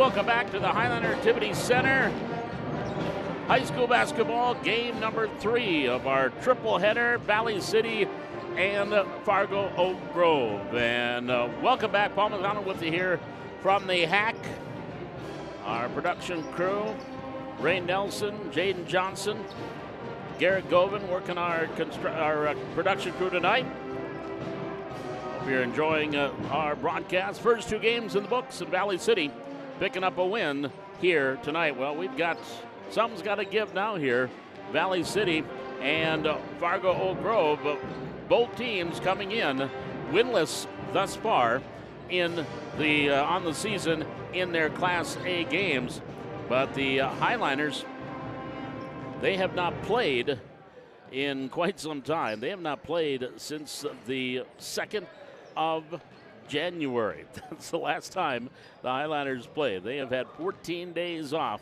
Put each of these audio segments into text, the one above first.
welcome back to the Highlander Activity Center. High school basketball game number 3 of our triple header, Valley City and Fargo Oak Grove. And welcome back, Paul McDonald with you here from the Hack. Our production crew, Ray Nelson, Jaden Johnson, Garrett Govan working our production crew tonight. Hope you're enjoying our broadcast. First 2 games in the books, and Valley City picking up a win here tonight. Well, something's got to give now here. Valley City and Fargo Oak Grove, both teams coming in winless thus far in the on the season in their Class A games. But the Highliners, they have not played in quite some time. They have not played since the 2nd of January. That's the last time the Highliners played. They have had 14 days off.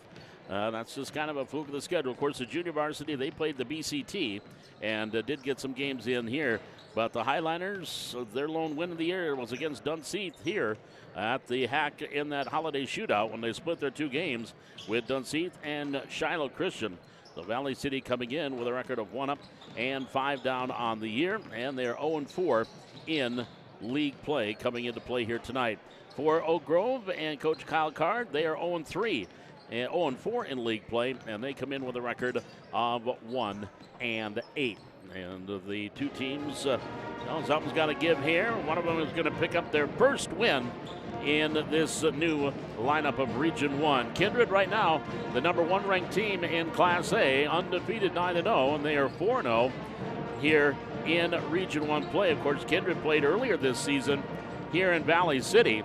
That's just kind of a fluke of the schedule. Of course, the junior varsity, they played the BCT and did get some games in here. But the Highliners, their lone win of the year was against Dunseith here at the Hack in that holiday shootout when they split their 2 games with Dunseith and Shiloh Christian. So Valley City coming in with a record of 1 up and 5 down on the year, and they're 0-4 in league play coming into play here tonight. For Oak Grove and Coach Kyle Card, they are 0-3 and 0-4 in league play, and they come in with a record of 1-8. And the 2 teams, something's got to give here. One of them is going to pick up their first win in this new lineup of Region 1. Kindred right now, the number 1 ranked team in Class A, undefeated 9-0, and they are 4-0 here in Region 1 play. Of course, Kindred played earlier this season here in Valley City,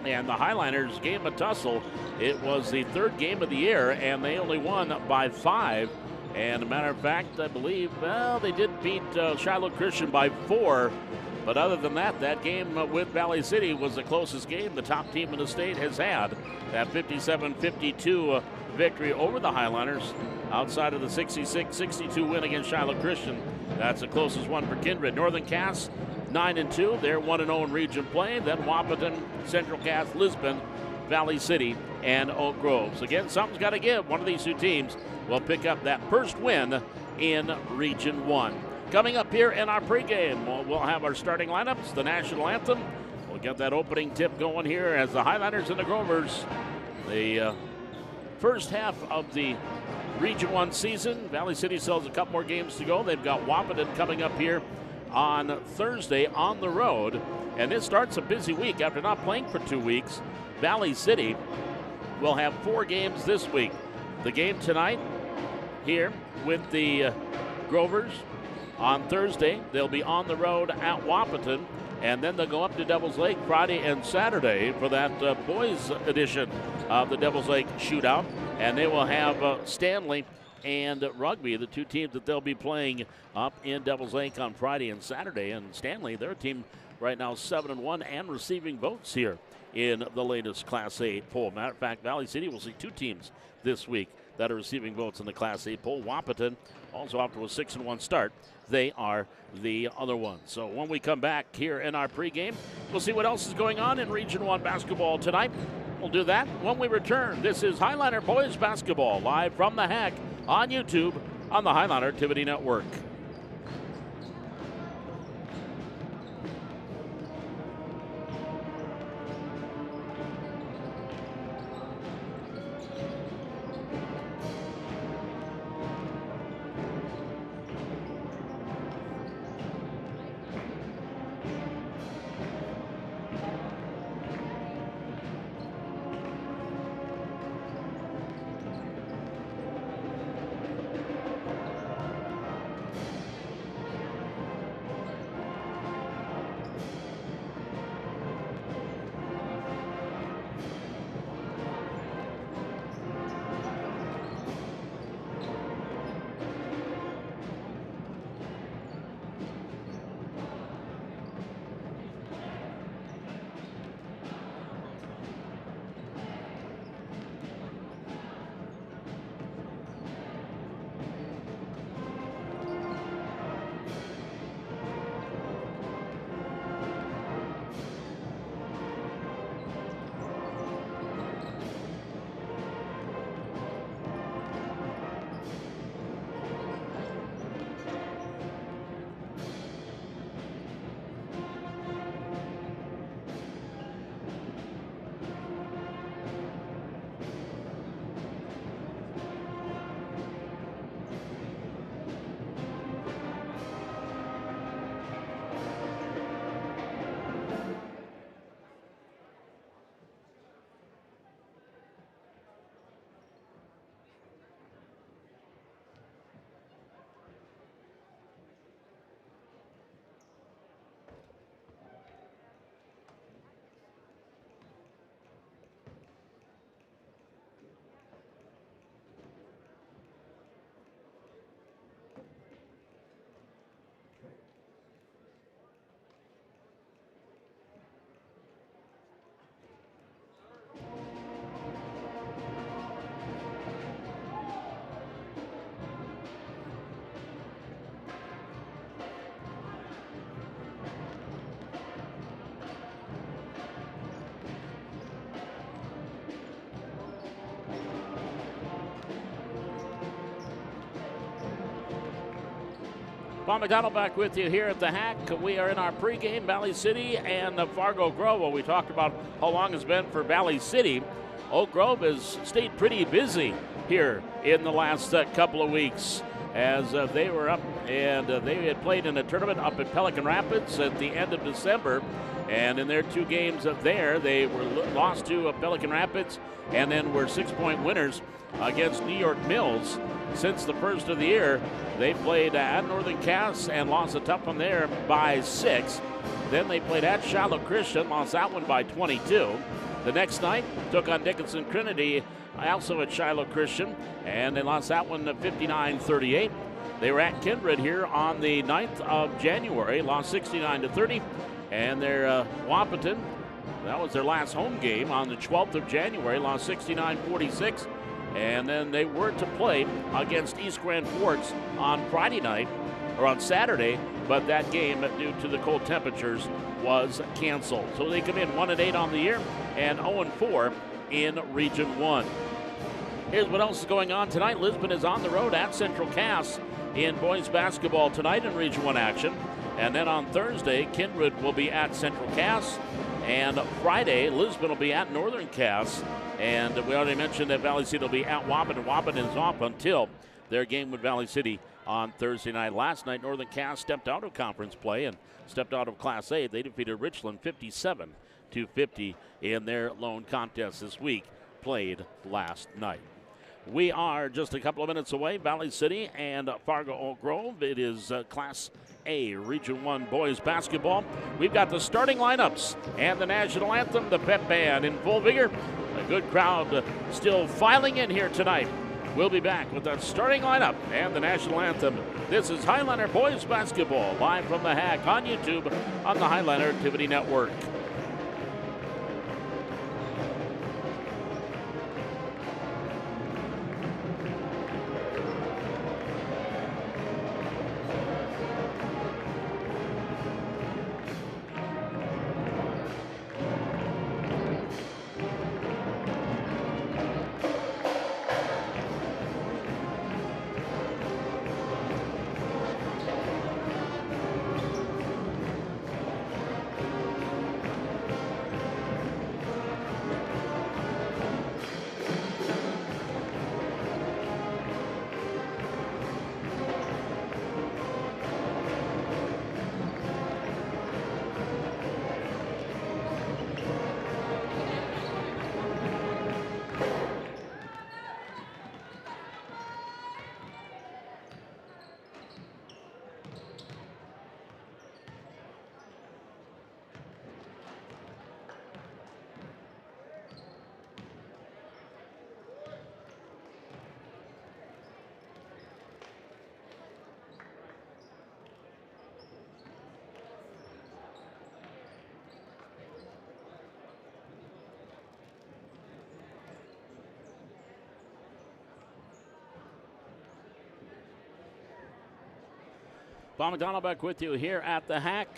and the Highliners gave a tussle. It was the 3rd game of the year, and they only won by 5. And a matter of fact, I believe, they did beat Shiloh Christian by 4. But other than that, that game with Valley City was the closest game the top team in the state has had. That 57-52 victory over the Highliners outside of the 66-62 win against Shiloh Christian. That's the closest one for Kindred. Northern Cass, 9-2. They're 1-0 in region play. Then Wahpeton, Central Cass, Lisbon, Valley City, and Oak Grove. So again, something's got to give. One of these 2 teams will pick up that first win in Region 1. Coming up here in our pregame, we'll have our starting lineups, the national anthem. We'll get that opening tip going here as the Highliners and the Grovers. The first half of the Region 1 season. Valley City still has a couple more games to go. They've got Wahpeton coming up here on Thursday on the road. And it starts a busy week after not playing for 2 weeks. Valley City will have 4 games this week. The game tonight here with the Grovers. On Thursday, they'll be on the road at Wahpeton, and then they'll go up to Devil's Lake Friday and Saturday for that boys edition of the Devil's Lake Shootout. And they will have Stanley and Rugby, the 2 teams that they'll be playing up in Devil's Lake on Friday and Saturday. And Stanley, their team right now 7-1 and receiving votes here in the latest Class A poll. Matter of fact, Valley City will see 2 teams this week that are receiving votes in the Class A poll. Wahpeton also off to a 6-1 start. They are the other ones. So when we come back here in our pregame, we'll see what else is going on in Region 1 basketball tonight. We'll do that when we return. This is Highliner Boys Basketball live from the Hack on YouTube on the Highliner Activity Network. Bob McDonald back with you here at the Hack. We are in our pregame, Valley City and Fargo Grove. Well, we talked about how long it's been for Valley City. Oak Grove has stayed pretty busy here in the last couple of weeks as they were up and they had played in a tournament up at Pelican Rapids at the end of December. And in their 2 games up there, they were lost to Pelican Rapids and then were 6-point winners against New York Mills. Since the first of the year, they played at Northern Cass and lost a tough one there by 6. Then they played at Shiloh Christian, lost that one by 22. The next night, took on Dickinson Trinity, also at Shiloh Christian, and they lost that one 59-38. They were at Kindred here on the 9th of January, lost 69-30. And their Wahpeton, that was their last home game on the 12th of January, lost 69-46. And then they were to play against East Grand Forks on Friday night, or on Saturday, but that game, due to the cold temperatures, was canceled. So they come in 1-8 on the year and 0-4 in Region 1. Here's what else is going on tonight. Lisbon is on the road at Central Cass in boys basketball tonight in Region 1 action. And then on Thursday, Kindred will be at Central Cass. And Friday, Lisbon will be at Northern Cass. And we already mentioned that Valley City will be at Wahpeton. Wahpeton is off until their game with Valley City on Thursday night. Last night, Northern Cass stepped out of conference play and stepped out of Class A. They defeated Richland 57-50 in their lone contest this week, played last night. We are just a couple of minutes away, Valley City and Fargo Oak Grove. It is Class A Region 1 boys basketball. We've got the starting lineups and the national anthem, the pep band in full vigor. A good crowd still filing in here tonight. We'll be back with the starting lineup and the national anthem. This is Highliner Boys Basketball, live from the Hack on YouTube on the Highliner Activity Network. Bob McDonald back with you here at the Hack.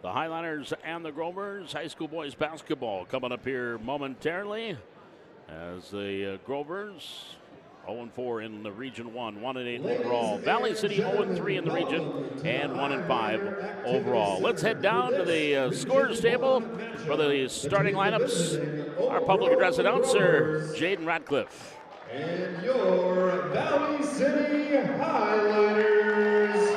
The Highliners and the Grovers, high school boys basketball coming up here momentarily as the Grovers 0-4 in the Region 1, 1-8 overall. Valley City 0-3 in the region and 1-5 overall. Let's head down to the scores table for the starting lineups. Our public address announcer, Jaden Radcliffe. And your Valley City Highliners.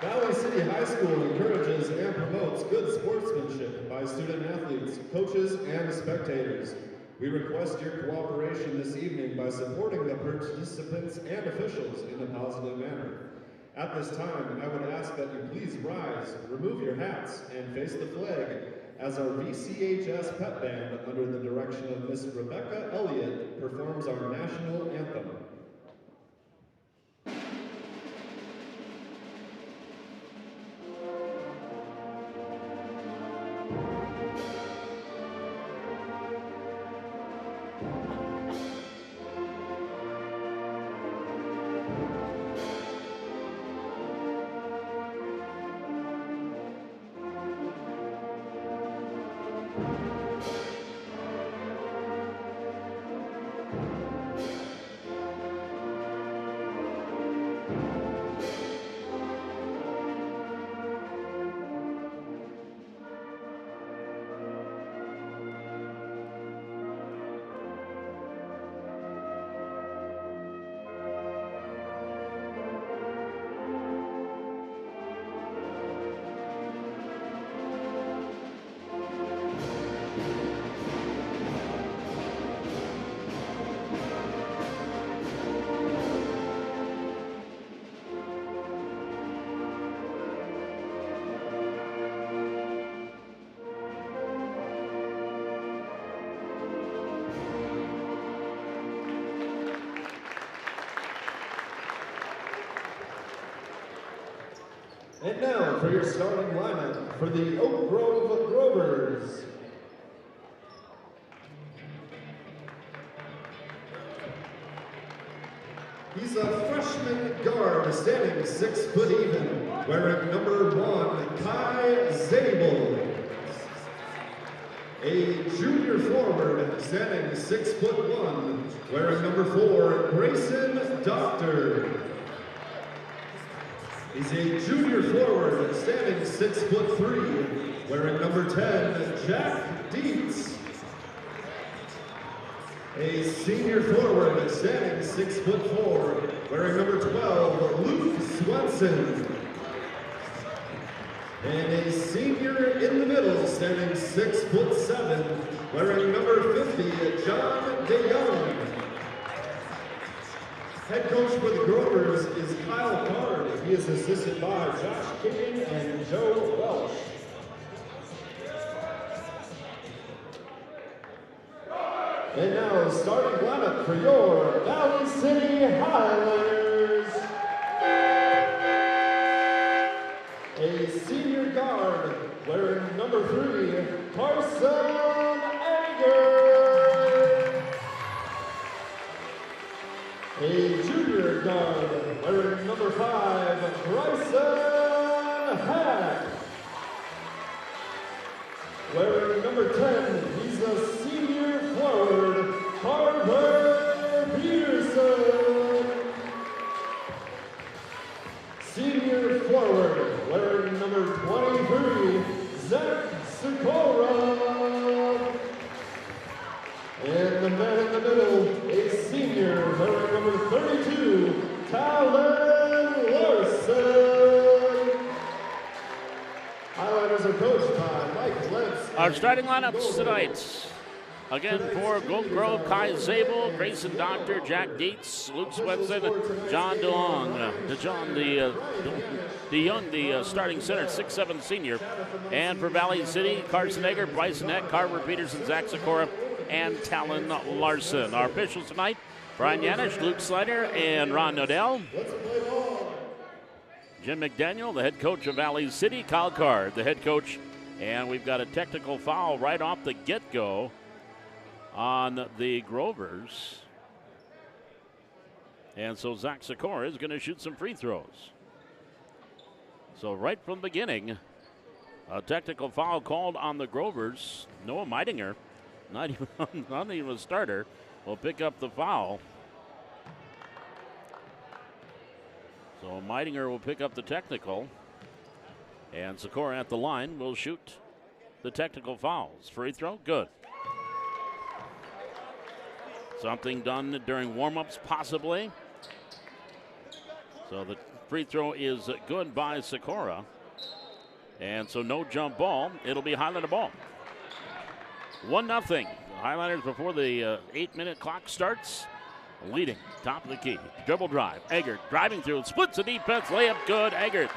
Valley City High School encourages and promotes good sportsmanship by student athletes, coaches, and spectators. We request your cooperation this evening by supporting the participants and officials in a positive manner. At this time, I would ask that you please rise, remove your hats, and face the flag as our VCHS pep band, under the direction of Miss Rebecca Elliott, performs our national anthem. And now for your starting lineup for the Oak Grove Grovers. He's a freshman guard, standing 6 foot even, wearing number 1, Kai Zabel. A junior forward, standing 6 foot 1, wearing number 4, Grayson Doctor. He's a junior forward, standing 6 foot 3, wearing number 10, Jack Dietz. A senior forward, standing 6 foot 4, wearing number 12, Luke Swenson. And a senior in the middle, standing 6 foot 7, wearing number 50, John DeYoung. Head coach for the Grovers is Kyle Card. He is assisted by Josh King and Joe Welsh. And now, starting lineup for your Valley City Highlanders. A senior guard wearing number 3, Carson Eger. A junior guard wearing number 5, Bryson Hack. Wearing number 10, he's a senior forward, Carver Peterson. Senior forward, wearing number 23, Zach Sikora. And the man in the middle, a senior, wearing number 32, Talon Larson. Highlanders are coached by Mike Lentz. Our starting lineups tonight. Again, for Oak Grove, Kai Zabel, Grayson Doctor, Jack Dietz, Luke Swenson, John DeYoung, the starting center, 6'7" senior. And for Valley City, Carson Eger, Bryson Heck, Carver Peterson, Zach Sikora, and Talon Larson. Our officials tonight, Brian Yanish, Luke Slider, and Ron Nodell. Jim McDaniel, the head coach of Valley City, Kyle Card, the head coach. And we've got a technical foul right off the get-go on the Grovers. And so Zach Sikora is going to shoot some free throws. So right from the beginning, a technical foul called on the Grovers. Noah Meidinger, not even a starter, will pick up the foul. So Meidinger will pick up the technical. And Sikora at the line will shoot the technical fouls. Free throw, good. Something done during warm-ups, possibly. So the free throw is good by Sikora. And so no jump ball. It'll be Highlander ball. 1-0. The Highlanders before the 8-minute clock starts. Leading, top of the key. Dribble drive. Eggert driving through. Splits the defense. Layup good. Eggert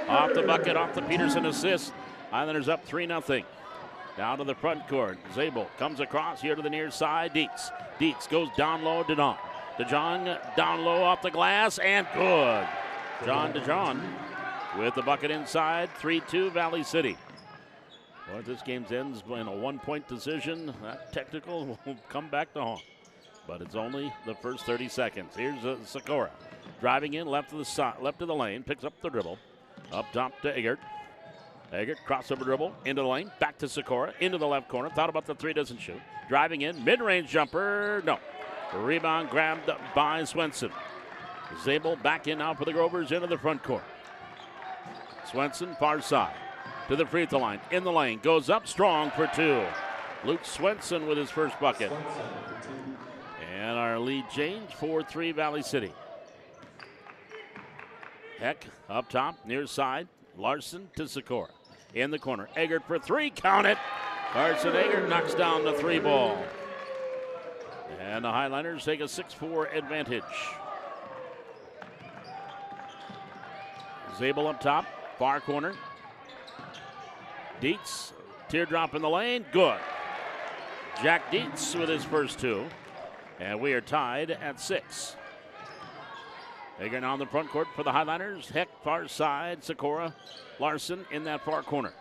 off the bucket, off the Peterson assist. Highlanders up 3-0. Down to the front court. Zabel comes across here to the near side. Dietz goes down low. DeJong down low off the glass and good. John DeJong with the bucket inside. 3-2 Valley City. Well, this game ends in a 1-point decision. That technical will come back to haunt. But it's only the first 30 seconds. Here's Sikora driving in left of the lane. Picks up the dribble. Up top to Eggert. Eggert, crossover dribble, into the lane, back to Sikora, into the left corner. Thought about the three, doesn't shoot. Driving in, mid-range jumper, no. Rebound grabbed by Swenson. Zabel back in now for the Grovers into the front court. Swenson, far side, to the free throw line, in the lane, goes up strong for 2. Luke Swenson with his first bucket. And our lead change, 4-3 Valley City. Heck up top, near side, Larson to Sikora. In the corner, Eggert for 3, count it. Carson Eggert knocks down the 3 ball. And the Highlanders take a 6-4 advantage. Zabel up top, far corner. Dietz, teardrop in the lane, good. Jack Dietz with his first 2. And we are tied at 6. Eggert on the front court for the Highliners. Heck, far side. Sikora, Larson in that far corner.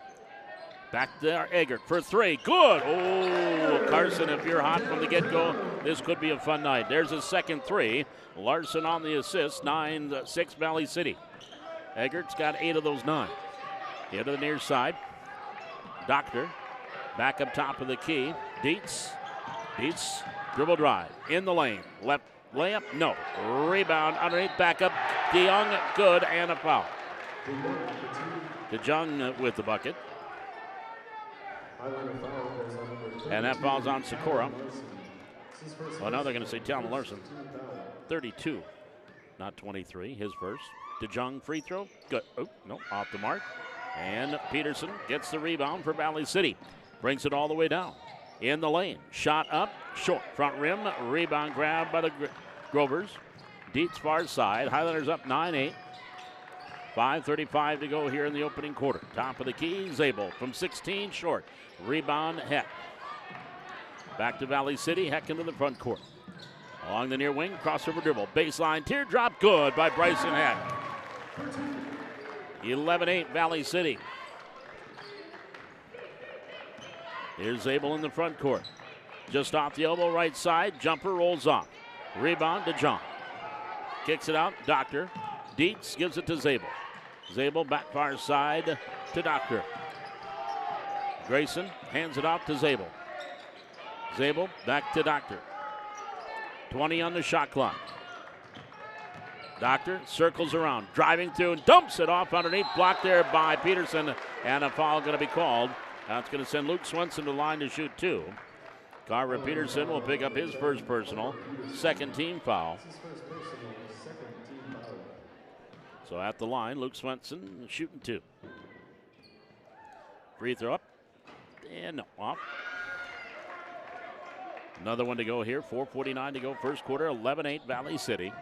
Back there, Eggert for three. Good. Oh, Carson, if you're hot from the get-go, this could be a fun night. There's a second three. Larson on the assist. 9-6 Valley City. Eggert's got 8 of those 9. Into the near side. Doctor back up top of the key. Dietz. Dribble drive. In the lane. Left layup. No. Rebound underneath. Back up. DeJong. Good. And a foul. DeJong with the bucket. And that foul's on Sikora. Well, now they're going to say Talon Larson. 32, not 23, his first. DeJong free throw. Good. Oh, no, off the mark. And Peterson gets the rebound for Valley City. Brings it all the way down. In the lane. Shot up. Short. Front rim. Rebound grab by the Grovers. Dietz far side. Highlanders up 9-8. 5:35 to go here in the opening quarter. Top of the key, Zabel from 16, short. Rebound, Heck. Back to Valley City, Heck into the front court. Along the near wing, crossover dribble. Baseline, teardrop, good by Bryson Heck. 11-8 Valley City. Here's Zabel in the front court. Just off the elbow, right side, jumper rolls off. Rebound to John. Kicks it out, Doctor. Dietz gives it to Zabel. Zabel back far side to Doctor. Grayson hands it off to Zabel. Zabel back to Doctor. 20 on the shot clock. Doctor circles around, driving through and dumps it off underneath. Blocked there by Peterson, and a foul going to be called. That's going to send Luke Swenson to the line to shoot 2. Carver Peterson will pick up his first personal, second team foul. So at the line, Luke Swenson shooting 2. Free throw up. And no, off. Another one to go here. 4:49 to go first quarter. 11-8 Valley City.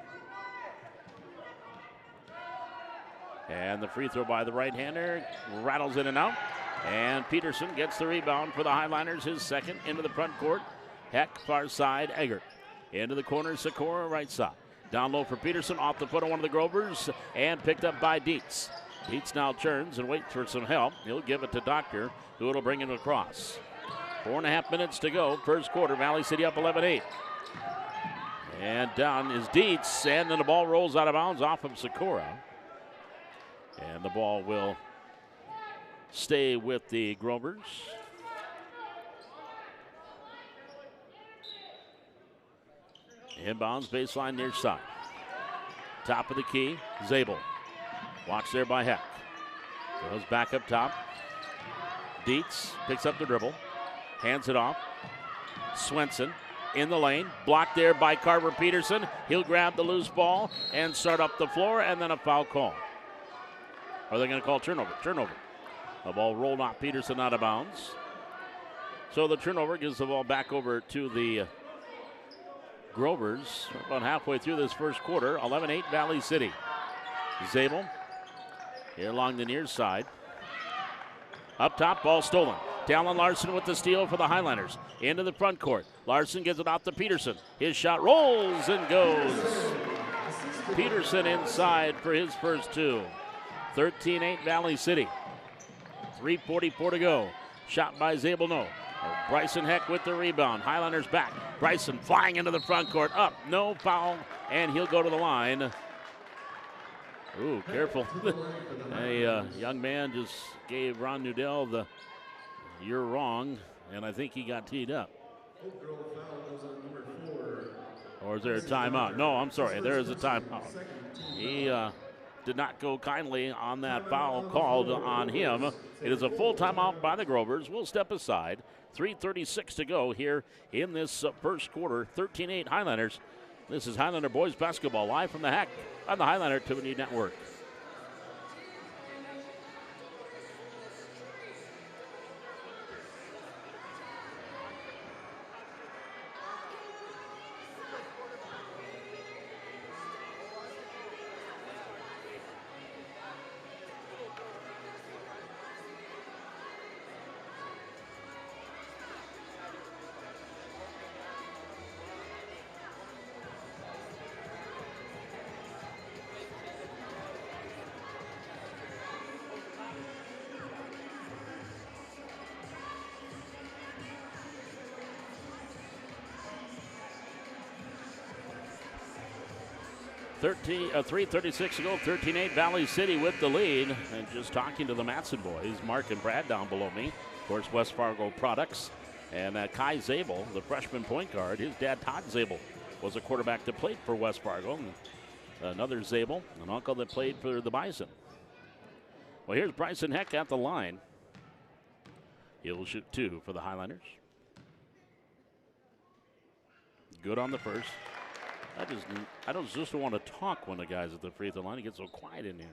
And the free throw by the right-hander rattles in and out. And Peterson gets the rebound for the Highliners, his second into the front court. Heck, far side, Eggert. Into the corner, Sikora, right side. Down low for Peterson, off the foot of one of the Grovers, and picked up by Dietz. Dietz now turns and waits for some help. He'll give it to Doctor, who will bring him across. 4.5 minutes to go, first quarter. Valley City up 11-8. And down is Dietz, and then the ball rolls out of bounds off of Sikora. And the ball will stay with the Grovers. Inbounds, baseline near side. Top of the key, Zabel. Watched there by Heck. Goes back up top. Dietz picks up the dribble. Hands it off. Swenson in the lane. Blocked there by Carver Peterson. He'll grab the loose ball and start up the floor, and then a foul call. Are they going to call turnover? Turnover. The ball rolled off Peterson out of bounds. So the turnover gives the ball back over to the Grovers. About halfway through this first quarter. 11-8 Valley City. Zabel here along the near side. Up top, ball stolen. Talon Larson with the steal for the Highlanders. Into the front court. Larson gives it out to Peterson. His shot rolls and goes. Peterson inside for his first 2. 13-8 Valley City. 3:44 to go. Shot by Zabel, no. Bryson Heck with the rebound. Highlanders back. Bryson flying into the front court. Up, no foul, and he'll go to the line. Ooh, careful. A young man just gave Ron Nudell the "you're wrong," and I think he got teed up. Or is there a timeout? No, I'm sorry. There is a timeout. He did not go kindly on that foul called on him. It is a full timeout by the Grovers. We'll step aside. 3:36 to go here in this first quarter. 13-8 Highlanders. This is Highlander boys basketball live from the Hack on the Highlander Activity Network. 3:36 to go, 13-8 Valley City with the lead. And just talking to the Matson boys, Mark and Brad down below me. Of course, West Fargo products. And Kai Zabel, the freshman point guard, his dad, Todd Zabel, was a quarterback that played for West Fargo. And another Zabel, an uncle that played for the Bison. Well, here's Bryson Heck at the line. He'll shoot 2 for the Highlanders. Good on the first. I don't just want to talk when the guy's at the free throw line. He gets so quiet in here.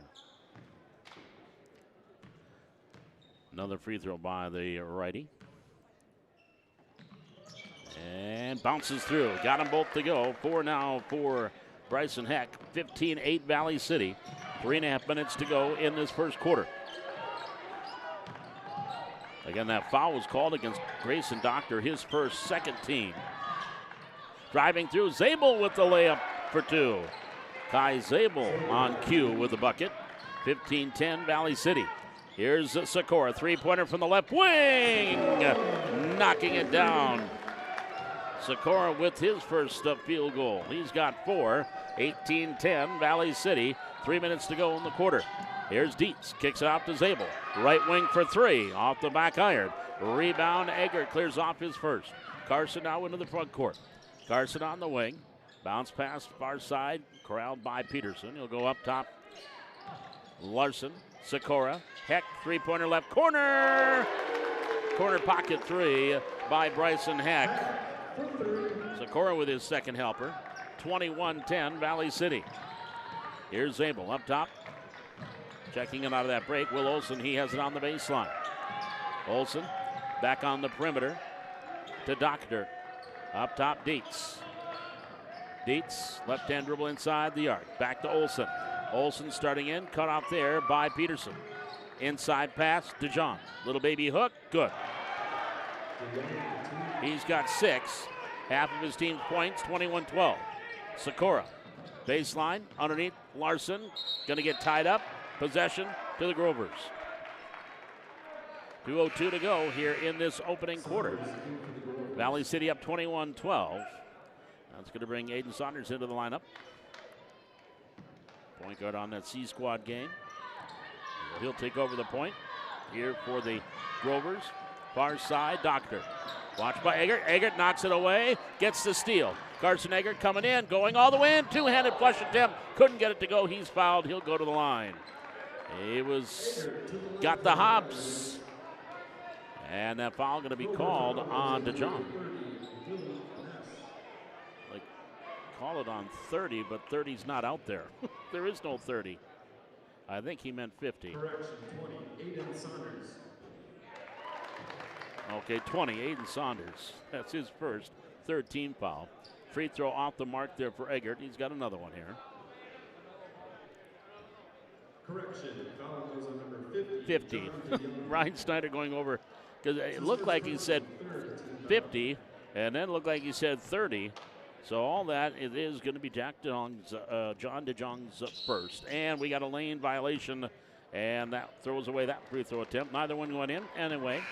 Another free throw by the righty. And bounces through. Got them both to go. 4 now for Bryson Heck. 15-8 Valley City. 3.5 minutes to go in this first quarter. Again, that foul was called against Grayson Doctor, his first, second team. Driving through, Zabel with the layup for 2. Kai Zabel on cue with the bucket. 15-10 Valley City. Here's Sikora, three-pointer from the left wing. Knocking it down. Sikora with his first field goal. He's got 4. 18-10 Valley City. 3 minutes to go in the quarter. Here's Dietz, kicks it out to Zabel. Right wing for 3, off the back iron. Rebound, Eggert clears off his first. Carson now into the front court. Carson on the wing. Bounce pass far side, corralled by Peterson. He'll go up top. Larson, Sikora, Heck, three-pointer left corner. Corner pocket 3 by Bryson Heck. Sikora with his second helper. 21-10 Valley City. Here's Zabel up top. Checking it out of that break. Will Olson, he has it on the baseline. Olson back on the perimeter to Doctor. Up top, Dietz. Dietz, left-hand dribble inside the arc. Back to Olson. Olson starting in, cut off there by Peterson. Inside pass to John. Little baby hook, good. He's got 6. Half of his team's points, 21-12. Sikora, baseline, underneath Larson. Going to get tied up. Possession to the Grovers. 2:02 to go here in this opening quarter. Valley City up 21-12. That's going to bring Aiden Saunders into the lineup. Point guard on that C squad game. He'll take over the point here for the Grovers. Far side, Doctor. Watched by Eggert. Eggert knocks it away, gets the steal. Carson Eggert coming in, going all the way in. Two-handed flush attempt. Couldn't get it to go. He's fouled. He'll go to the line. He got the hops. And that foul going to be called on DeJong. Like, call it on 30, but 30's not out there. There is no 30. I think he meant 50. Correction, 20, Aiden Saunders. Okay, 20, Aiden Saunders. That's his first, third team foul. Free throw off the mark there for Eggert. He's got another one here. Correction, foul goes on number 50. Ryan Snyder going over, because it looked like he said 50, and then looked like he said 30. So all that, it is going to be John DeJong's first. And we got a lane violation, and that throws away that free throw attempt. Neither one went in anyway.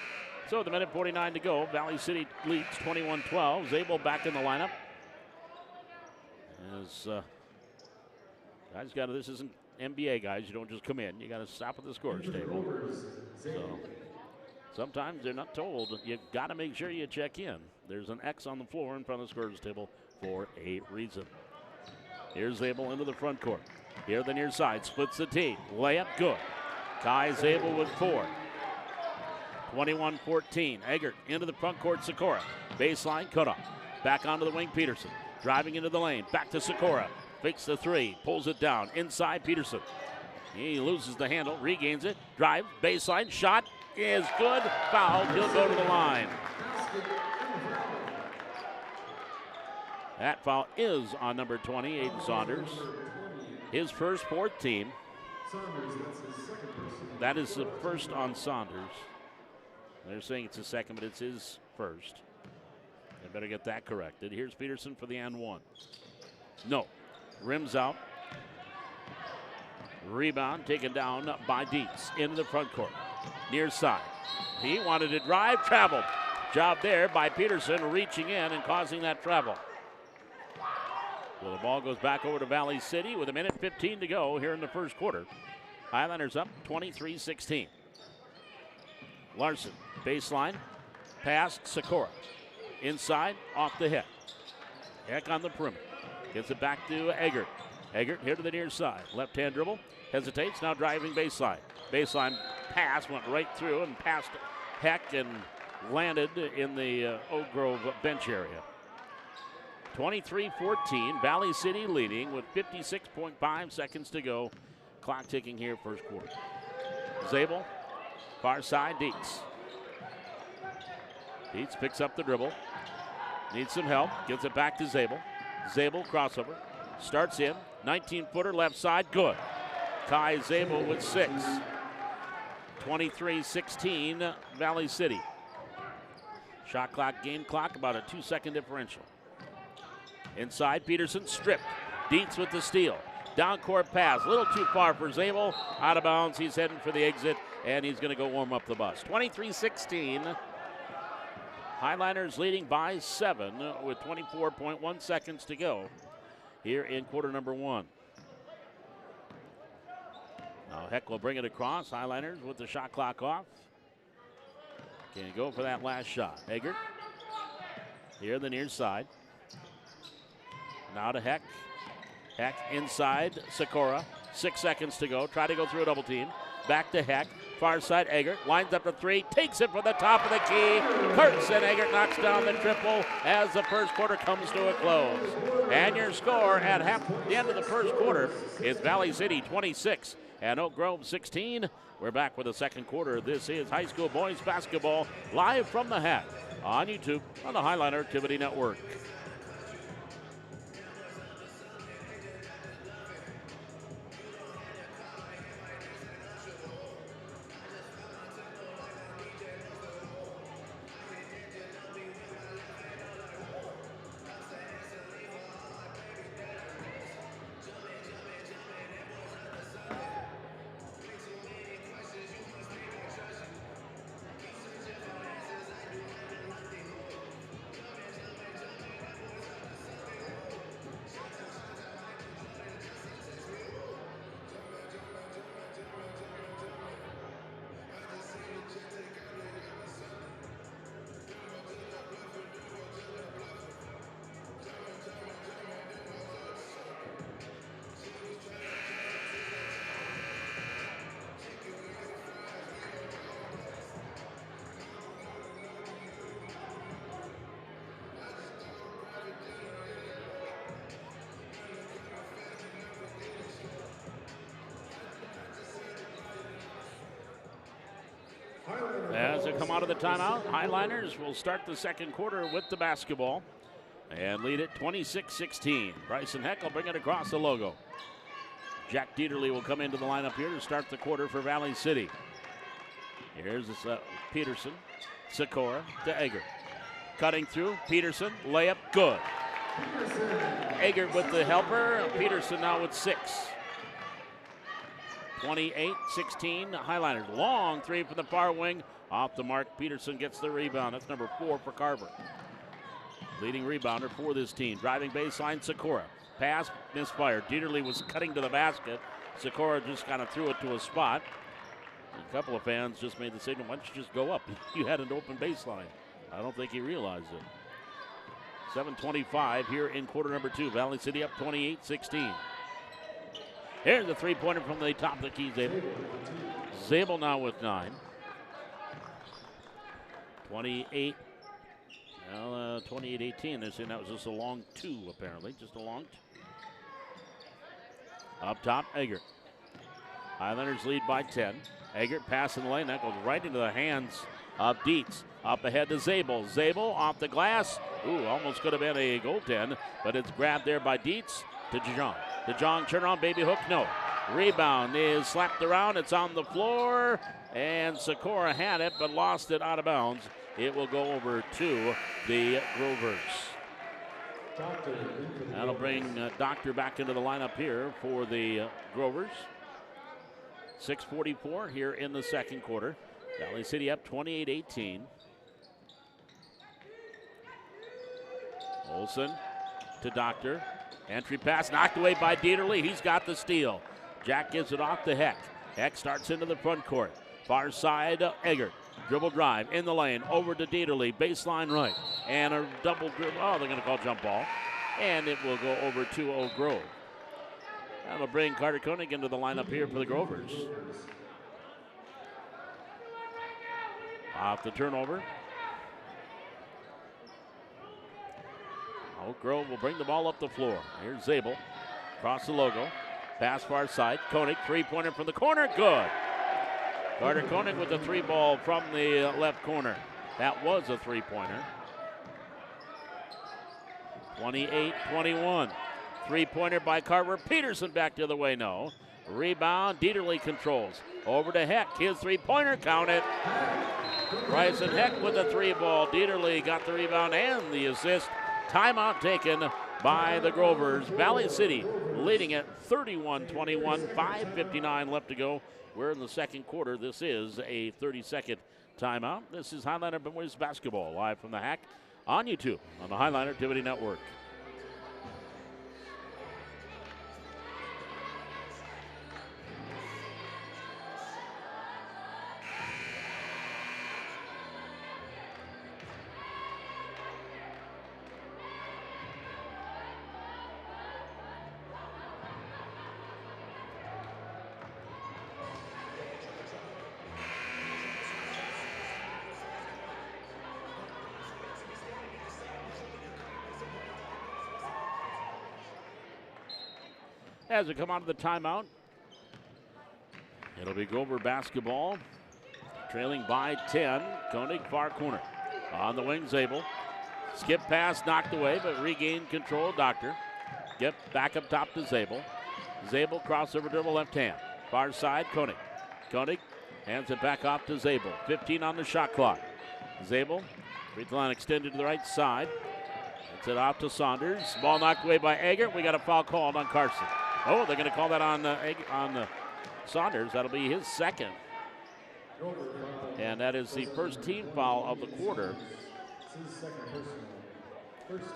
So with a minute 49 to go, Valley City leads 21-12. Zabel back in the lineup. As guys got to, this isn't NBA, guys. You don't just come in. You got to stop at the scorer's table. So sometimes they're not told. You got to make sure you check in. There's an X on the floor in front of the scorer's table for a reason. Here's Zabel into the front court. Here the near side, splits the team. Layup, good. Kai Zabel with 4. 21-14. Eggert into the front court, Sikora. Baseline, cutoff. Back onto the wing, Peterson. Driving into the lane, back to Sikora. Fakes the 3, pulls it down. Inside, Peterson. He loses the handle, regains it. Drive, baseline, shot is good. Fouled, he'll go to the line. That foul is on number 20, Aiden Saunders. His first, fourth team. That is the first on Saunders. They're saying it's his second, but it's his first. They better get that corrected. Here's Peterson for the and one. No. Rims out. Rebound taken down by Dietz into the front court. Near side. He wanted to drive, traveled. Job there by Peterson reaching in and causing that travel. Well, the ball goes back over to Valley City with 1:15 to go here in the first quarter. Highlanders up 23-16. Larson, baseline, pass, Sikora. Inside, off the head. Heck on the perimeter. Gets it back to Eggert. Eggert here to the near side. Left-hand dribble, hesitates, now driving baseline. Baseline pass went right through and passed Heck and landed in the Oak Grove bench area. 23-14, Valley City leading with 56.5 seconds to go. Clock ticking here first quarter. Zabel, far side, Dietz. Dietz picks up the dribble. Needs some help, gives it back to Zabel. Zabel crossover, starts in, 19-footer left side, good. Kai Zabel with 6. 23-16, Valley City. Shot clock, game clock, about a 2-second differential. Inside, Peterson stripped. Dietz with the steal. Down court pass, a little too far for Zabel. Out of bounds, he's heading for the exit, and he's going to go warm up the bus. 23-16. Highlanders leading by 7 with 24.1 seconds to go here in quarter number 1. Now Heck will bring it across. Highlanders with the shot clock off. Can he go for that last shot? Eggert here the near side. Now to Heck. Heck inside, Sikora. 6 seconds to go. Try to go through a double team. Back to Heck. Far side, Eggert lines up to 3, takes it from the top of the key. Kurtz and Eggert knocks down the triple as the first quarter comes to a close. And your score at the end of the first quarter is Valley City 26 and Oak Grove 16. We're back with the second quarter. This is high school boys basketball live from the hat on YouTube on the Highliner Activity Network. As they come out of the timeout, Highliners will start the second quarter with the basketball and lead it 26-16. Bryson Heck will bring it across the logo. Jack Dieterle will come into the lineup here to start the quarter for Valley City. Here's Peterson, Sikora to Eggert. Cutting through, Peterson, layup, good. Eggert with the helper, Peterson now with 6. 28-16, Highliners. Long three from the far wing. Off the mark, Peterson gets the rebound. That's number 4 for Carver. Leading rebounder for this team. Driving baseline, Sikora. Pass, misfired. Dieterle was cutting to the basket. Sikora just kind of threw it to a spot. A couple of fans just made the signal, why don't you just go up? You had an open baseline. I don't think he realized it. 7:25 here in quarter number 2. Valley City up 28-16. Here's the three-pointer from the top of the key, Zabel. Zabel now with 9. 28. Well, 28-18. They're saying that was just a long 2, apparently. Just a long 2. Up top, Eggert. Highlanders lead by 10. Eggert passing the lane. That goes right into the hands of Dietz. Up ahead to Zabel. Zabel off the glass. Ooh, almost could have been a goaltend, but it's grabbed there by Dietz to DeJong. DeJong, turn on, baby hook, no. Rebound is slapped around. It's on the floor, and Sikora had it, but lost it out of bounds. It will go over to the Grovers. That'll bring Doctor back into the lineup here for the Grovers. 6:44 here in the second quarter. Valley City up 28-18. Olsen to Doctor. Entry pass knocked away by Dieterle. He's got the steal. Jack gives it off to Heck. Heck starts into the front court. Far side, Eggert. Dribble drive in the lane. Over to Dieterle. Baseline right. And a double dribble. Oh, they're going to call jump ball. And it will go over to Oak Grove. That'll bring Carter Koenig into the lineup here for the Grovers. Off the turnover. Oak Grove will bring the ball up the floor. Here's Zabel. Across the logo. Pass far side. Koenig, three-pointer from the corner. Good. Carter Koenig with the three ball from the left corner. That was a three-pointer. 28-21. Three-pointer by Carver. Peterson back the other way. No. Rebound. Dieterle controls. Over to Heck. His three-pointer. Count it. Bryson Heck with the three ball. Dieterle got the rebound and the assist. Timeout taken by the Grovers. Valley City leading at 31-21. 5:59 left to go. We're in the second quarter. This is a 30-second timeout. This is Highliner Boys Basketball live from the Hack on YouTube on the Highliner Activity Network. As we come out of the timeout, it'll be Grover basketball, trailing by 10. Koenig, far corner. On the wing, Zabel. Skip pass, knocked away, but regained control, Doctor. Get back up top to Zabel. Zabel, crossover dribble, left hand. Far side, Koenig. Koenig hands it back off to Zabel. 15 on the shot clock. Zabel, free throw line extended to the right side. Gets it off to Saunders. Ball knocked away by Eggert. We got a foul called on Carson. Oh, they're going to call that on Saunders. That'll be his second. And that is the first team foul of the quarter.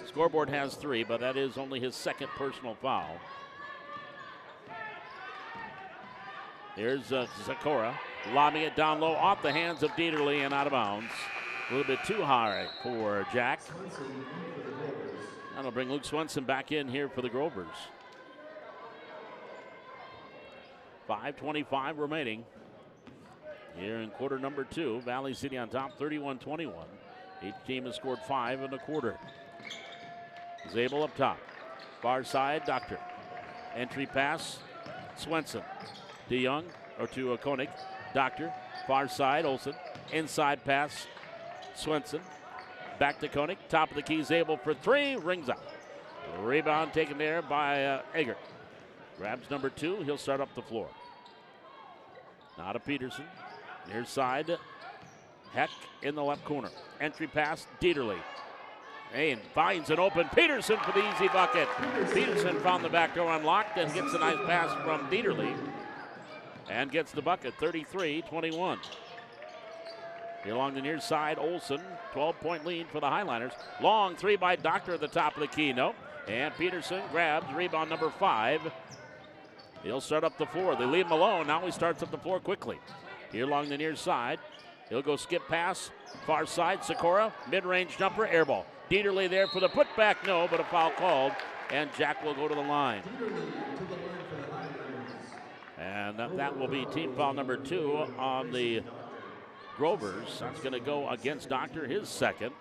Scoreboard has 3, but that is only his second personal foul. Here's Zakora lobbing it down low off the hands of Dieterle and out of bounds. A little bit too high for Jack. That'll bring Luke Swenson back in here for the Grovers. 5:25 remaining here in quarter number 2. Valley City on top, 31-21. Each team has scored 5 in the quarter. Zabel up top. Far side, Doctor. Entry pass, Swenson. DeYoung, or to Koenig. Doctor, far side, Olsen. Inside pass, Swenson. Back to Koenig. Top of the key, Zabel for 3. Rings up. Rebound taken there by Eggert. Grabs number 2. He'll start up the floor. Now to Peterson. Near side. Heck in the left corner. Entry pass, Dieterle. And finds an open Peterson for the easy bucket. Peterson found the back door unlocked and gets a nice pass from Dieterle. And gets the bucket, 33-21. Here along the near side, Olsen. 12-point lead for the Highliners. Long 3 by Doctor at the top of the key. Nope. And Peterson grabs rebound number 5. He'll start up the floor. They leave him alone. Now he starts up the floor quickly. Here along the near side. He'll go skip pass. Far side, Sikora. Mid-range jumper, air ball. Dieterle there for the putback. No, but a foul called. And Jack will go to the line. And that will be team foul number 2 on the Grovers. That's going to go against Doctor, his second.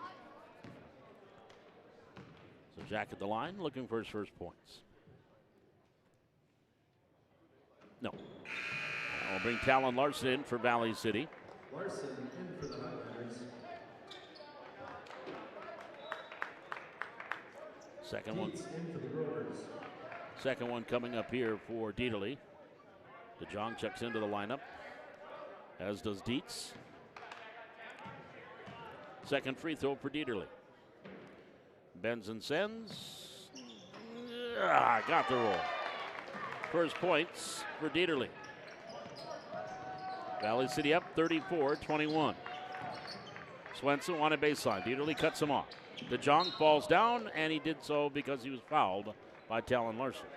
So Jack at the line looking for his first points. No. We'll bring Talon Larson in for Valley City. Larson in for the Highlanders. Second one. In for the Grovers. Second one coming up here for Dieterle. DeJong checks into the lineup, as does Dietz. Second free throw for Dieterle. Bends and sends. Got the roll. First points for Dieterle. Valley City up 34-21. Swenson wanted baseline. Dieterle cuts him off. DeJong falls down, and he did so because he was fouled by Talon Larson.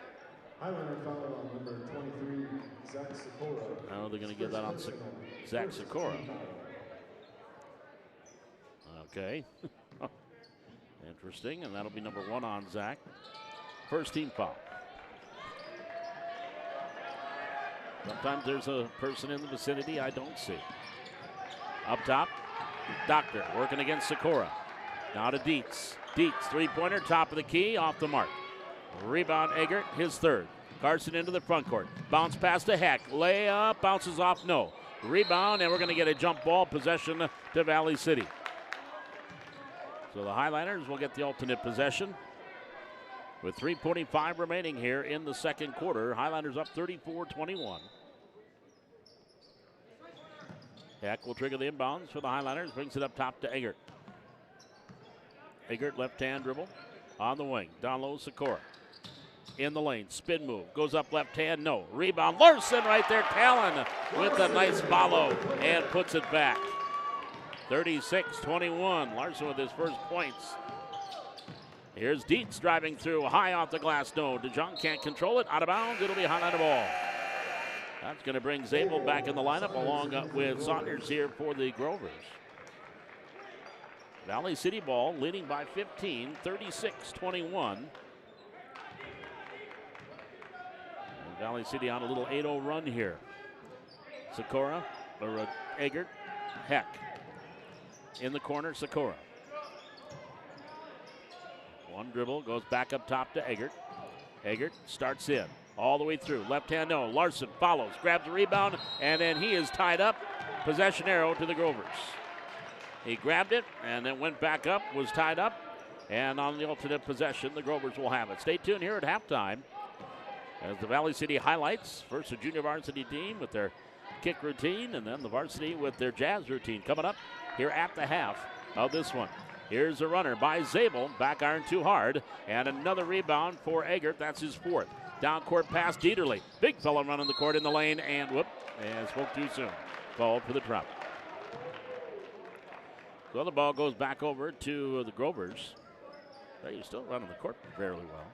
Highlander foul on number 23, Zach Sikora. Now they're going to give that on Zach Sikora. Okay. Interesting, and that'll be number 1 on Zach. First team foul. Sometimes there's a person in the vicinity I don't see. Up top, Doctor working against Sikora. Now to Dietz. Dietz, three-pointer, top of the key, off the mark. Rebound, Eggert, his third. Carson into the front court. Bounce pass to Heck. Layup, bounces off, no. Rebound, and we're going to get a jump ball possession to Valley City. So the Highlanders will get the alternate possession. With 3:25 remaining here in the second quarter, Highlanders up 34-21. Heck will trigger the inbounds for the Highlanders, brings it up top to Eggert. Eggert left-hand dribble on the wing. Down low, Sikora. In the lane, spin move, goes up left hand, no. Rebound, Larson right there, Talon with a nice follow and puts it back. 36-21, Larson with his first points. Here's Dietz driving through, high off the glass, no. DeJong can't control it, out of bounds, it'll be a Highlander ball. That's going to bring Zabel back in the lineup along with Saunders here for the Grovers. Valley City ball leading by 15, 36-21. Valley City on a little 8-0 run here. Sikora, or Eggert, Heck. In the corner, Sikora. One dribble, goes back up top to Eggert. Eggert starts in, all the way through. Left hand, no. Larson follows, grabs the rebound, and then he is tied up. Possession arrow to the Grovers. He grabbed it, and then went back up, was tied up, and on the alternate possession, the Grovers will have it. Stay tuned here at halftime as the Valley City highlights. First, the junior varsity team with their kick routine, and then the varsity with their jazz routine coming up here at the half of this one. Here's a runner by Zabel, back iron too hard, and another rebound for Eggert. That's his fourth. Down court pass, Dieterle. Big fella running the court in the lane, and whoop, and spoke too soon. Called for the drop. So the ball goes back over to the Grovers. He's still running the court fairly well.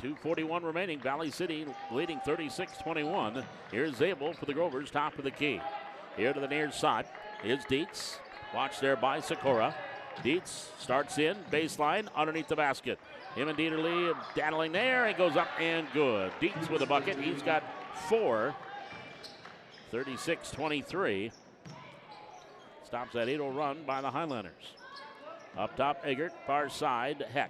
2:41 remaining. Valley City leading 36-21. Here's Zabel for the Grovers, top of the key. Here to the near side is Dietz. Watched there by Sikora. Dietz starts in, baseline, underneath the basket. Him and Dieterle daddling there, and goes up and good. Dietz with a bucket. He's got 4. 36-23. Stops that 8-0 run by the Highlanders. Up top, Eggert, far side, Heck.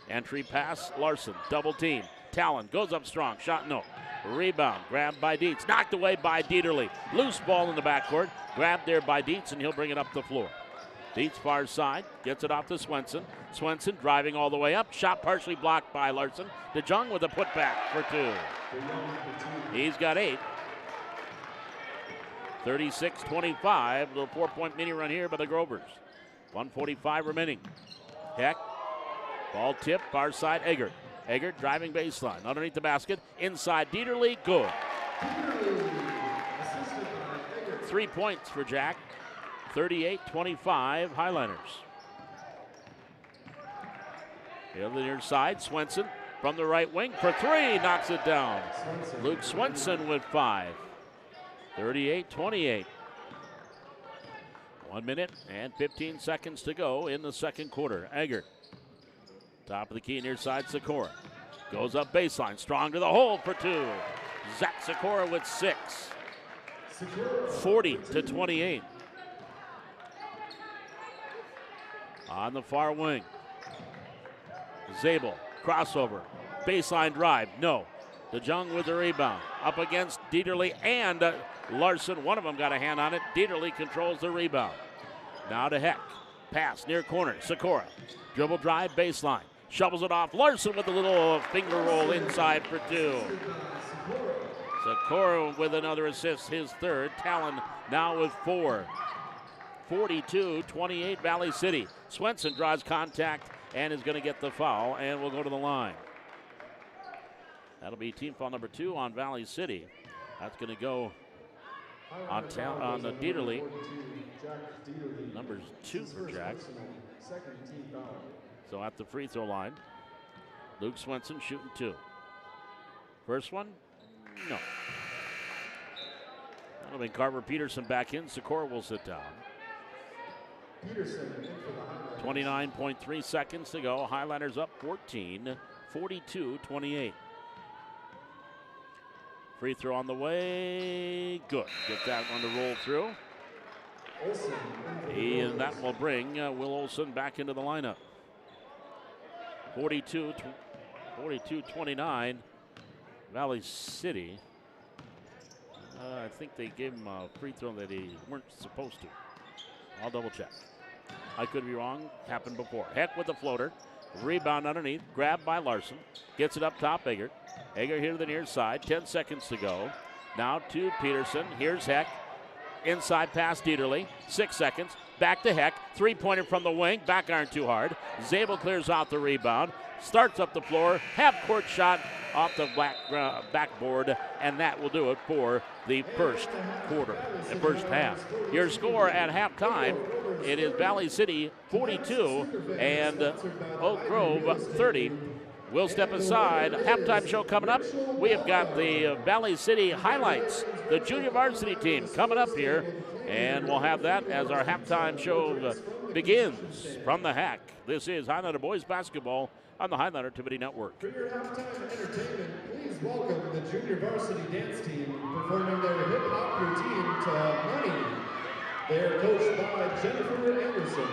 Entry pass, Larson, double team. Talon goes up strong, shot no. Rebound, grabbed by Dietz, knocked away by Dieterle. Loose ball in the backcourt, grabbed there by Dietz, and he'll bring it up the floor. Dietz far side, gets it off to Swenson. Swenson driving all the way up, shot partially blocked by Larson. DeJong with a putback for 2. He's got 8. 36-25, little 4-point mini run here by the Grovers. 1:45 remaining. Heck, ball tip, far side, Eggert. Eggert driving baseline, underneath the basket, inside Dieterle, good. 3 points for Jack. 38-25 Highlanders. The other near side, Swenson from the right wing for 3, knocks it down. Luke Swenson with 5. 38-28. 1 minute and 15 seconds to go in the second quarter. Eggert, top of the key near side, Sikora. Goes up baseline, strong to the hole for 2. Zach Sikora with 6. 40-28. On the far wing, Zabel, crossover, baseline drive, no. DeJong with the rebound, up against Dieterle and Larson. One of them got a hand on it. Dieterle controls the rebound. Now to Heck, pass near corner, Sikora. Dribble drive, baseline, shovels it off. Larson with a little finger roll inside for 2. Sikora with another assist, his third. Talon now with 4. 42-28 Valley City. Swenson draws contact and is going to get the foul, and will go to the line. That'll be team foul number 2 on Valley City. That's going to go on the Dieterle. Jack Dieterle. Numbers 2 for Jack. Second team foul. So at the free throw line, Luke Swenson shooting 2. First one, no. That'll be Carver Peterson back in. Sikora will sit down. Peterson in for the Highlanders. 29.3 seconds to go. Highlanders up 14, 42-28. Free throw on the way. Good. Get that one to roll through. Olsen And that will bring Will Olsen back into the lineup. 42-29. Valley City. I think they gave him a free throw that he weren't supposed to. I'll double check. I could be wrong. Happened before. Heck with the floater. Rebound underneath. Grabbed by Larson. Gets it up top. Egger. Egger here to the near side. 10 seconds to go. Now to Peterson. Here's Heck. Inside pass Dieterle. 6 seconds. Back to Heck. Three-pointer from the wing. Back iron too hard. Zabel clears out the rebound. Starts up the floor. Half-court shot off the backboard. And that will do it for the first quarter, the first half. Your score at halftime, it is Valley City 42 and Oak Grove 30. We'll step aside. Halftime show coming up. We have got the Valley City highlights, the junior varsity team coming up here, and we'll have that as our halftime show begins from the Hack. This is Highlander Boys Basketball on the Highlander Activity Network. For your halftime entertainment, please welcome the junior varsity dance team performing their hip-hop routine to Money. They are coached by Jennifer Anderson.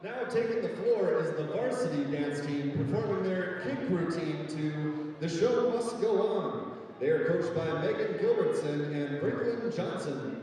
Now taking the floor is the varsity dance team performing their kick routine to The Show Must Go On. They are coached by Megan Gilbertson and Brinklin Johnson.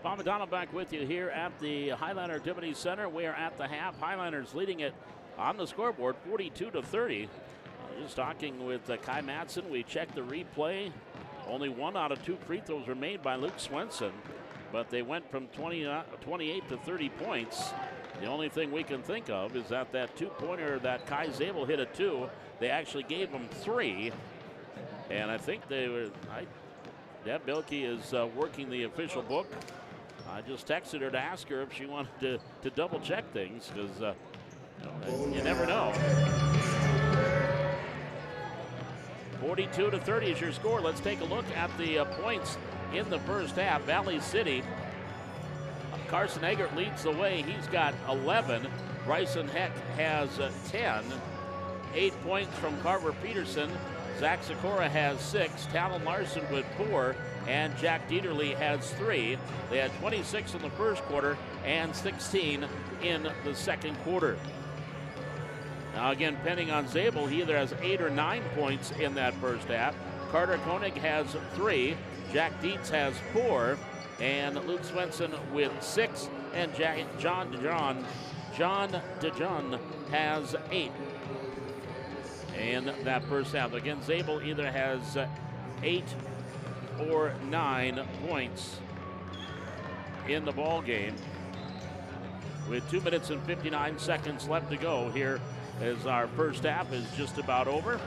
Bob Madonna back with you here at the Highliner Activity Center. We are at the half. Highliners leading it on the scoreboard, 42-30. Just talking with Kai Madsen. We checked the replay. Only 1 out of 2 free throws were made by Luke Swenson, but they went from 28 to 30 points. The only thing we can think of is that 2-pointer that Kai Zabel hit at 2, they actually gave him 3. And I think they were, Deb Bilke is working the official book. I just texted her to ask her if she wanted to double check things, because you never know. 42-30 is your score. Let's take a look at the points in the first half. Valley City, Carson Eggert leads the way. He's got 11. Bryson Heck has 10. 8 points from Carver Peterson. Zach Sikora has 6. Talon Larson with 4. And Jack Dieterle has 3. They had 26 in the first quarter and 16 in the second quarter. Now again, depending on Zabel, he either has 8 or 9 points in that first half. Carter Koenig has 3. Jack Dietz has 4. And Luke Swenson with 6. And John DeJohn has 8 in that first half. Again, Zabel either has 8 or 9 points in the ball game. With 2 minutes and 59 seconds left to go here, as our first half is just about over.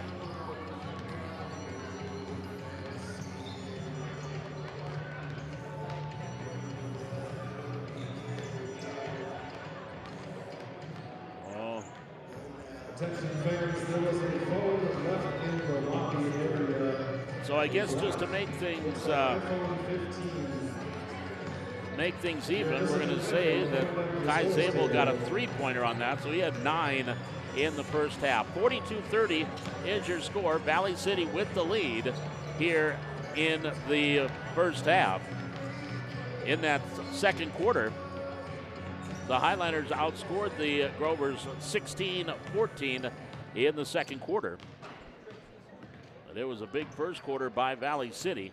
Attention fans, there was a phone left in the lobby area. So I guess just to make things even, we're going to say that Kai Zabel got a 3-pointer on that, so he had 9 in the first half. 42-30 is your score. Valley City with the lead here in the first half. In that second quarter, the Highliners outscored the Grovers 16-14 in the second quarter. But it was a big first quarter by Valley City.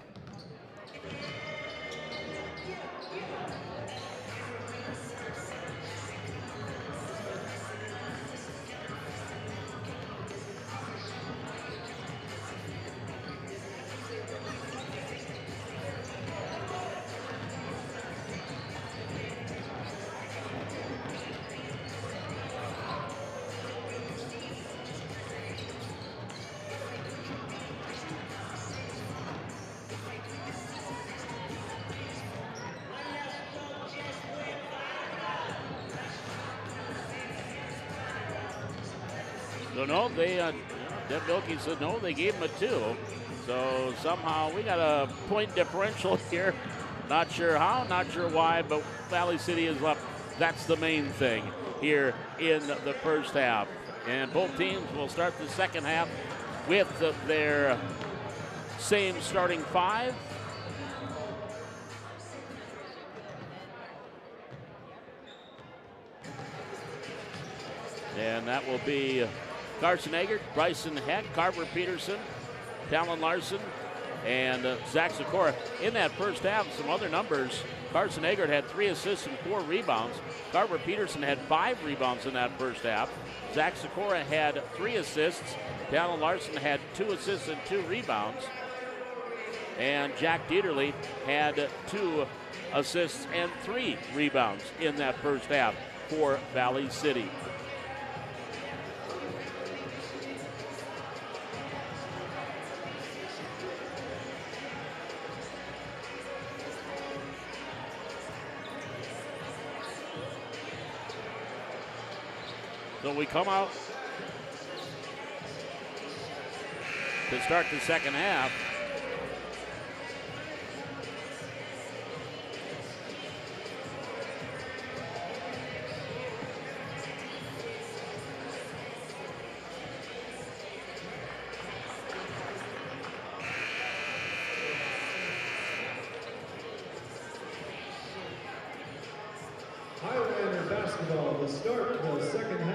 So no, Deb Bilke said no, they gave him a 2. So somehow we got a point differential here. Not sure how, not sure why, but Valley City is up. That's the main thing here in the first half. And both teams will start the second half with their same starting 5. And that will be Carson Eggert, Bryson Heck, Carver Peterson, Talon Larson, and Zach Sikora. In that first half, some other numbers. Carson Eggert had 3 assists and 4 rebounds. Carver Peterson had 5 rebounds in that first half. Zach Sikora had 3 assists. Talon Larson had 2 assists and 2 rebounds. And Jack Dieterle had 2 assists and 3 rebounds in that first half for Valley City. So we come out to start the second half. Highlander basketball to start the second half.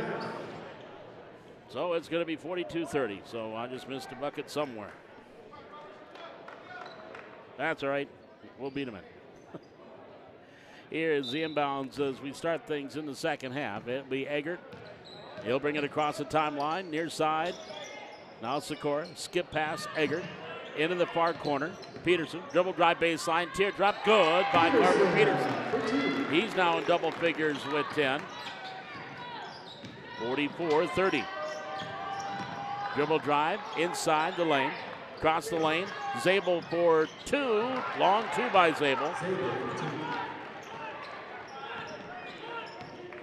So it's going to be 42-30. So I just missed a bucket somewhere. That's all right. We'll beat them in. Here's the inbounds as we start things in the second half. It'll be Eggert. He'll bring it across the timeline, near side. Now Sikora, skip pass, Eggert. Into the far corner. Peterson, dribble drive baseline, teardrop, good by Carver Peterson. He's now in double figures with 10. 44-30. Dribble drive, inside the lane. Across the lane, Zabel for two. Long two by Zabel.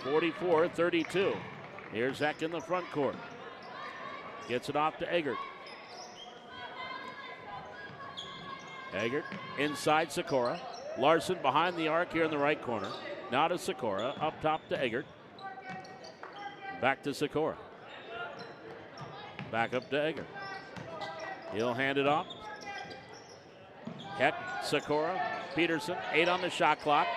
44-32. Here's Heck in the front court. Gets it off to Eggert. Eggert inside Sikora. Larson behind the arc here in the right corner. Now to Sikora, up top to Eggert. Back to Sikora. Back up to Eggert. He'll hand it off. Heck, Sikora, Peterson, 8 on the shot clock.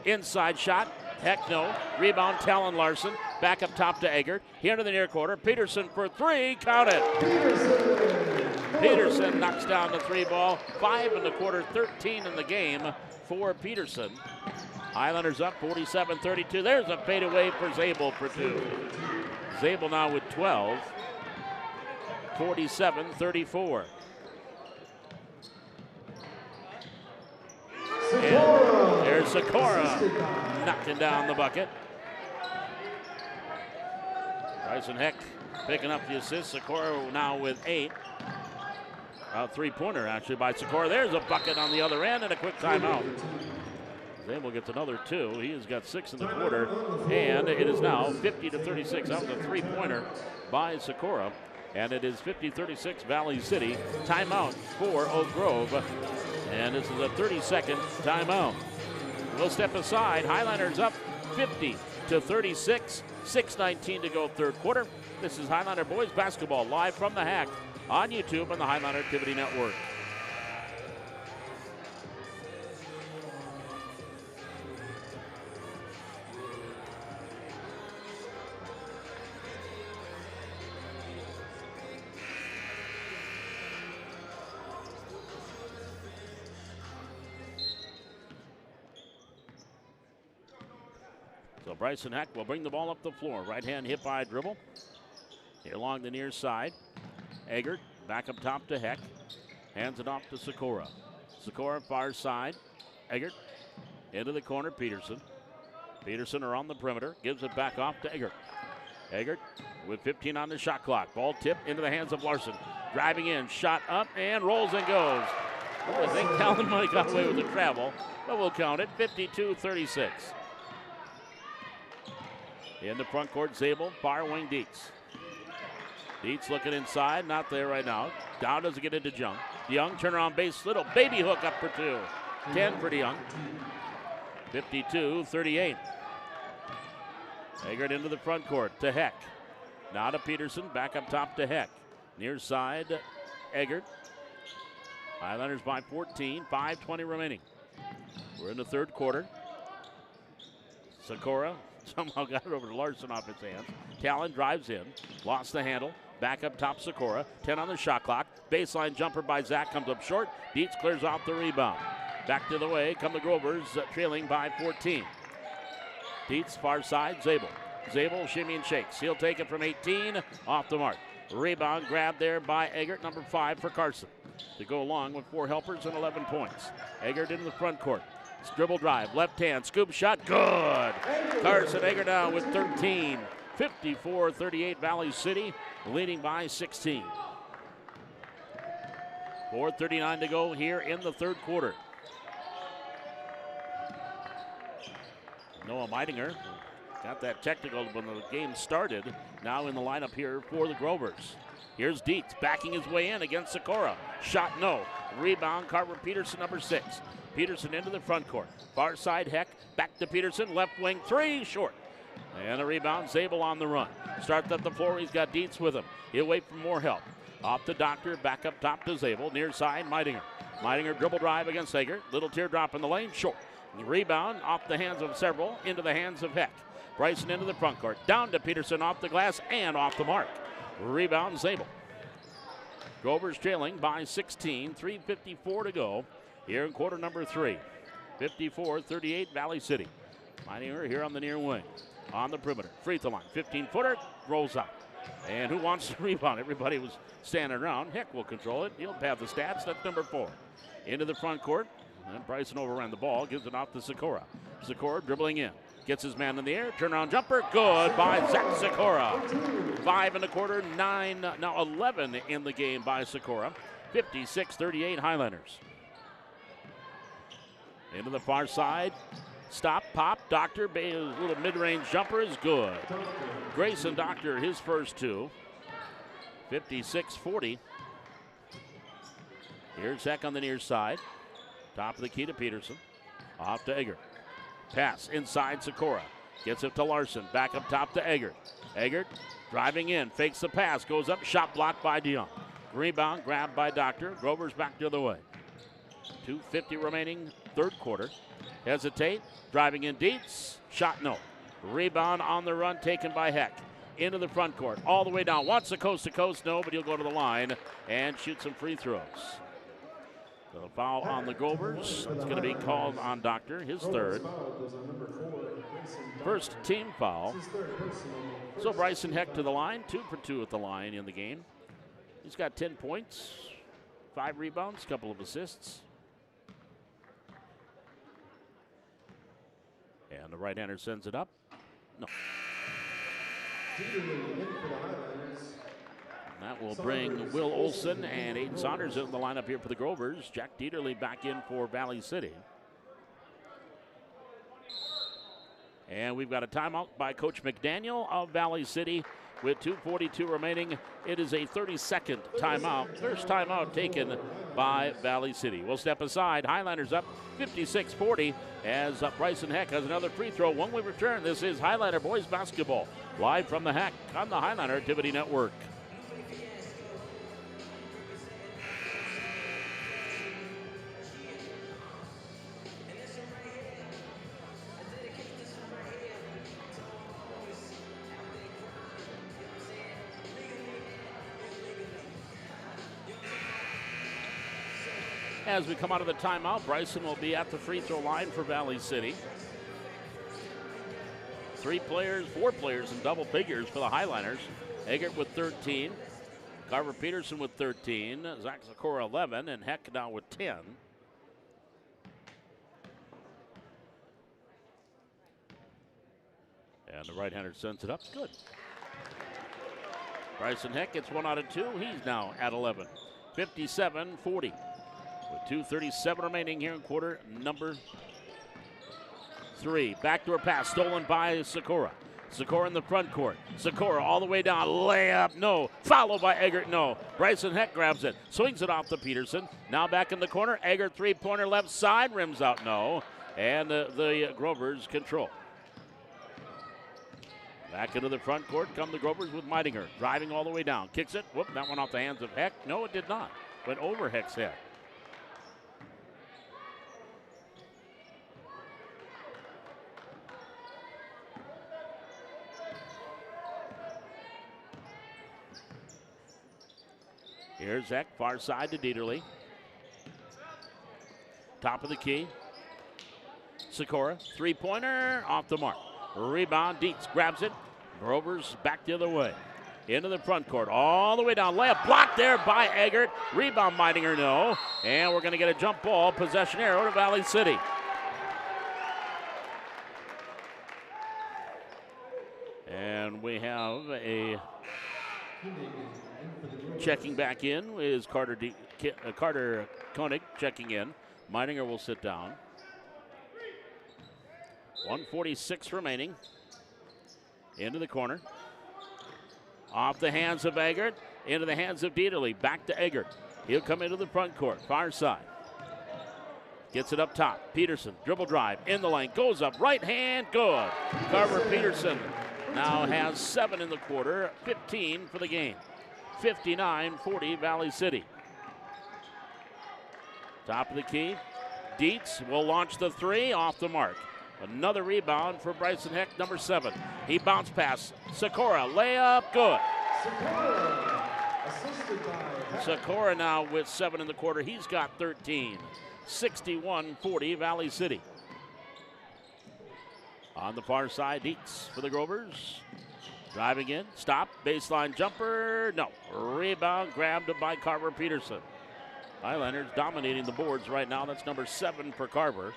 Inside shot, Heck no. Rebound, Talon Larson. Back up top to Eggert. Here into the near quarter. Peterson for three, count it. Peterson knocks down the three ball. 5 in the quarter, 13 in the game for Peterson. Highlanders up 47-32. There's a fadeaway for Zabel for two. Zabel now with 12. 47-34. And there's Sikora knocking down the bucket. Bryson Heck picking up the assist. Sikora now with 8. A three-pointer actually by Sikora. There's a bucket on the other end and a quick timeout. Zabel gets another 2. He has got 6 in the quarter, and it is now 50-36. That was a three-pointer by Sikora, and it is 50-36 Valley City. Timeout for Oak Grove, and this is a 30-second timeout. We'll step aside. Highlanders up 50-36. 6:19 to go third quarter. This is Highlander boys basketball live from the Hack on YouTube and the Highlander Activity Network. So Bryson Heck will bring the ball up the floor. Right hand hip by dribble. Here along the near side. Eggert back up top to Heck. Hands it off to Sikora. Sikora far side. Eggert into the corner. Peterson. Peterson around the perimeter. Gives it back off to Eggert. Eggert with 15 on the shot clock. Ball tip into the hands of Larson. Driving in. Shot up and rolls and goes. I think Talon might have got away with the travel, but we'll count it. 52-36. In the front court, Zabel, far wing Dietz. Dietz looking inside, not there right now. Down doesn't get into Jung. DeYoung, turnaround base, little baby hook up for 2. 10 for DeYoung. 52-38. Eggert into the front court to Heck. Now to Peterson, back up top to Heck. Near side, Eggert. Highlanders by 14, 5:20 remaining. We're in the third quarter. Sikora somehow got it over to Larson off his hands. Talon drives in, lost the handle. Back up top, Sikora. 10 on the shot clock. Baseline jumper by Zach comes up short. Dietz clears off the rebound. Back to the way come the Grovers, trailing by 14. Dietz far side, Zabel. Zabel shimmy and shakes. He'll take it from 18, off the mark. Rebound grab there by Eggert, number 5 for Carson. To go along with 4 helpers and 11 points. Eggert into the front court. Dribble drive, left hand, scoop shot, good. Carson Eggert now with 13. 54-38 Valley City, leading by 16. 4:39 to go here in the third quarter. Noah Meidinger got that technical when the game started. Now in the lineup here for the Grovers. Here's Dietz backing his way in against Sikora. Shot no. Rebound, Carver Peterson, number 6. Peterson into the front court. Far side Heck, back to Peterson, left wing 3, short. And a rebound, Zabel on the run. Starts up the floor, he's got Dietz with him. He'll wait for more help. Off the Doctor, back up top to Zabel, near side, Meidinger. Meidinger dribble drive against Eggert. Little teardrop in the lane, short. The rebound off the hands of several, into the hands of Heck. Bryson into the front court, down to Peterson, off the glass and off the mark. Rebound, Zabel. Grovers trailing by 16, 3:54 to go here in quarter number 3. 54-38 Valley City. Meininger here on the near wing. On the perimeter. Free throw line. 15-footer. Rolls out. And who wants to rebound? Everybody was standing around. Heck will control it. He'll pad the stats. That's number 4. Into the front court. And Bryson overran the ball. Gives it off to Sikora. Sikora dribbling in. Gets his man in the air. Turnaround jumper. Good by Zach Sikora. 5 in the quarter. 9, now 11 in the game by Sikora. 56-38 Highlanders. Into the far side. Stop, pop, Doctor. Bay's little mid-range jumper is good. Grayson Doctor, his first 2. 56-40. Here's Heck on the near side. Top of the key to Peterson. Off to Eggert. Pass inside Sikora. Gets it to Larson. Back up top to Eggert. Eggert driving in. Fakes the pass. Goes up. Shot blocked by DeYoung. Rebound grabbed by Doctor. Grover's back the other way. 2:50 remaining, third quarter. Hesitate. Driving in Dietz. Shot no. Rebound on the run taken by Heck. Into the front court. All the way down. Wants the coast to coast. No, but he'll go to the line and shoot some free throws. So a foul on the Grovers. It's going to be called on Doctor, his third. First team foul. So Bryson Heck to the line. 2 for 2 at the line in the game. He's got 10 points, 5 rebounds, a couple of assists. And the right-hander sends it up. No. And that will bring Will Olson and Aiden Saunders in the lineup here for the Grovers. Jack Dieterle back in for Valley City. And we've got a timeout by Coach McDaniel of Valley City. With 2:42 remaining, it is a 30-second timeout. First timeout taken by Valley City. We'll step aside. Highlanders up 56-40 as Bryson Heck has another free throw. When we return, this is Highlander Boys Basketball, live from the Heck on the Highlander Activity Network. As we come out of the timeout, Bryson will be at the free throw line for Valley City. 4 players in double figures for the Highlanders. Eggert with 13, Carver Peterson with 13, Zach Sikora 11, and Heck now with 10. And the right-hander sends it up. Good. Bryson Heck gets 1 out of 2. He's now at 11. 57-40. With 2:37 remaining here in quarter number 3. Backdoor pass stolen by Sikora. Sikora in the front court. Sikora all the way down. Layup, no. Followed by Eggert, no. Bryson Heck grabs it. Swings it off to Peterson. Now back in the corner. Eggert three-pointer left side. Rims out, no. And the Grovers control. Back into the front court come the Grovers with Meininger. Driving all the way down. Kicks it. Whoop, that went off the hands of Heck. No, it did not. Went over Heck's head. Here's Heck, far side to Dieterle. Top of the key. Sikora, three-pointer, off the mark. Rebound, Dietz grabs it. Grovers back the other way. Into the front court, all the way down. Layup blocked there by Eggert. Rebound, Meininger, no. And we're going to get a jump ball, possession arrow to Valley City. And we have a checking back in is Carter Koenig checking in. Meininger will sit down. 1:46 remaining. Into the corner. Off the hands of Eggert. Into the hands of Dieterle. Back to Eggert. He'll come into the front court. Far side. Gets it up top. Peterson. Dribble drive. In the lane. Goes up. Right hand. Good. Carver Peterson now has 7 in the quarter. 15 for the game. 59-40 Valley City. Top of the key. Dietz will launch the 3 off the mark. Another rebound for Bryson Heck, number 7. He bounced past Sikora. Layup, good. Sikora now with 7 in the quarter. He's got 13. 61-40 Valley City. On the far side, Dietz for the Grovers. Driving in, stop, baseline jumper, no. Rebound grabbed by Carver Peterson. Highlanders dominating the boards right now. That's number 7 for Carver.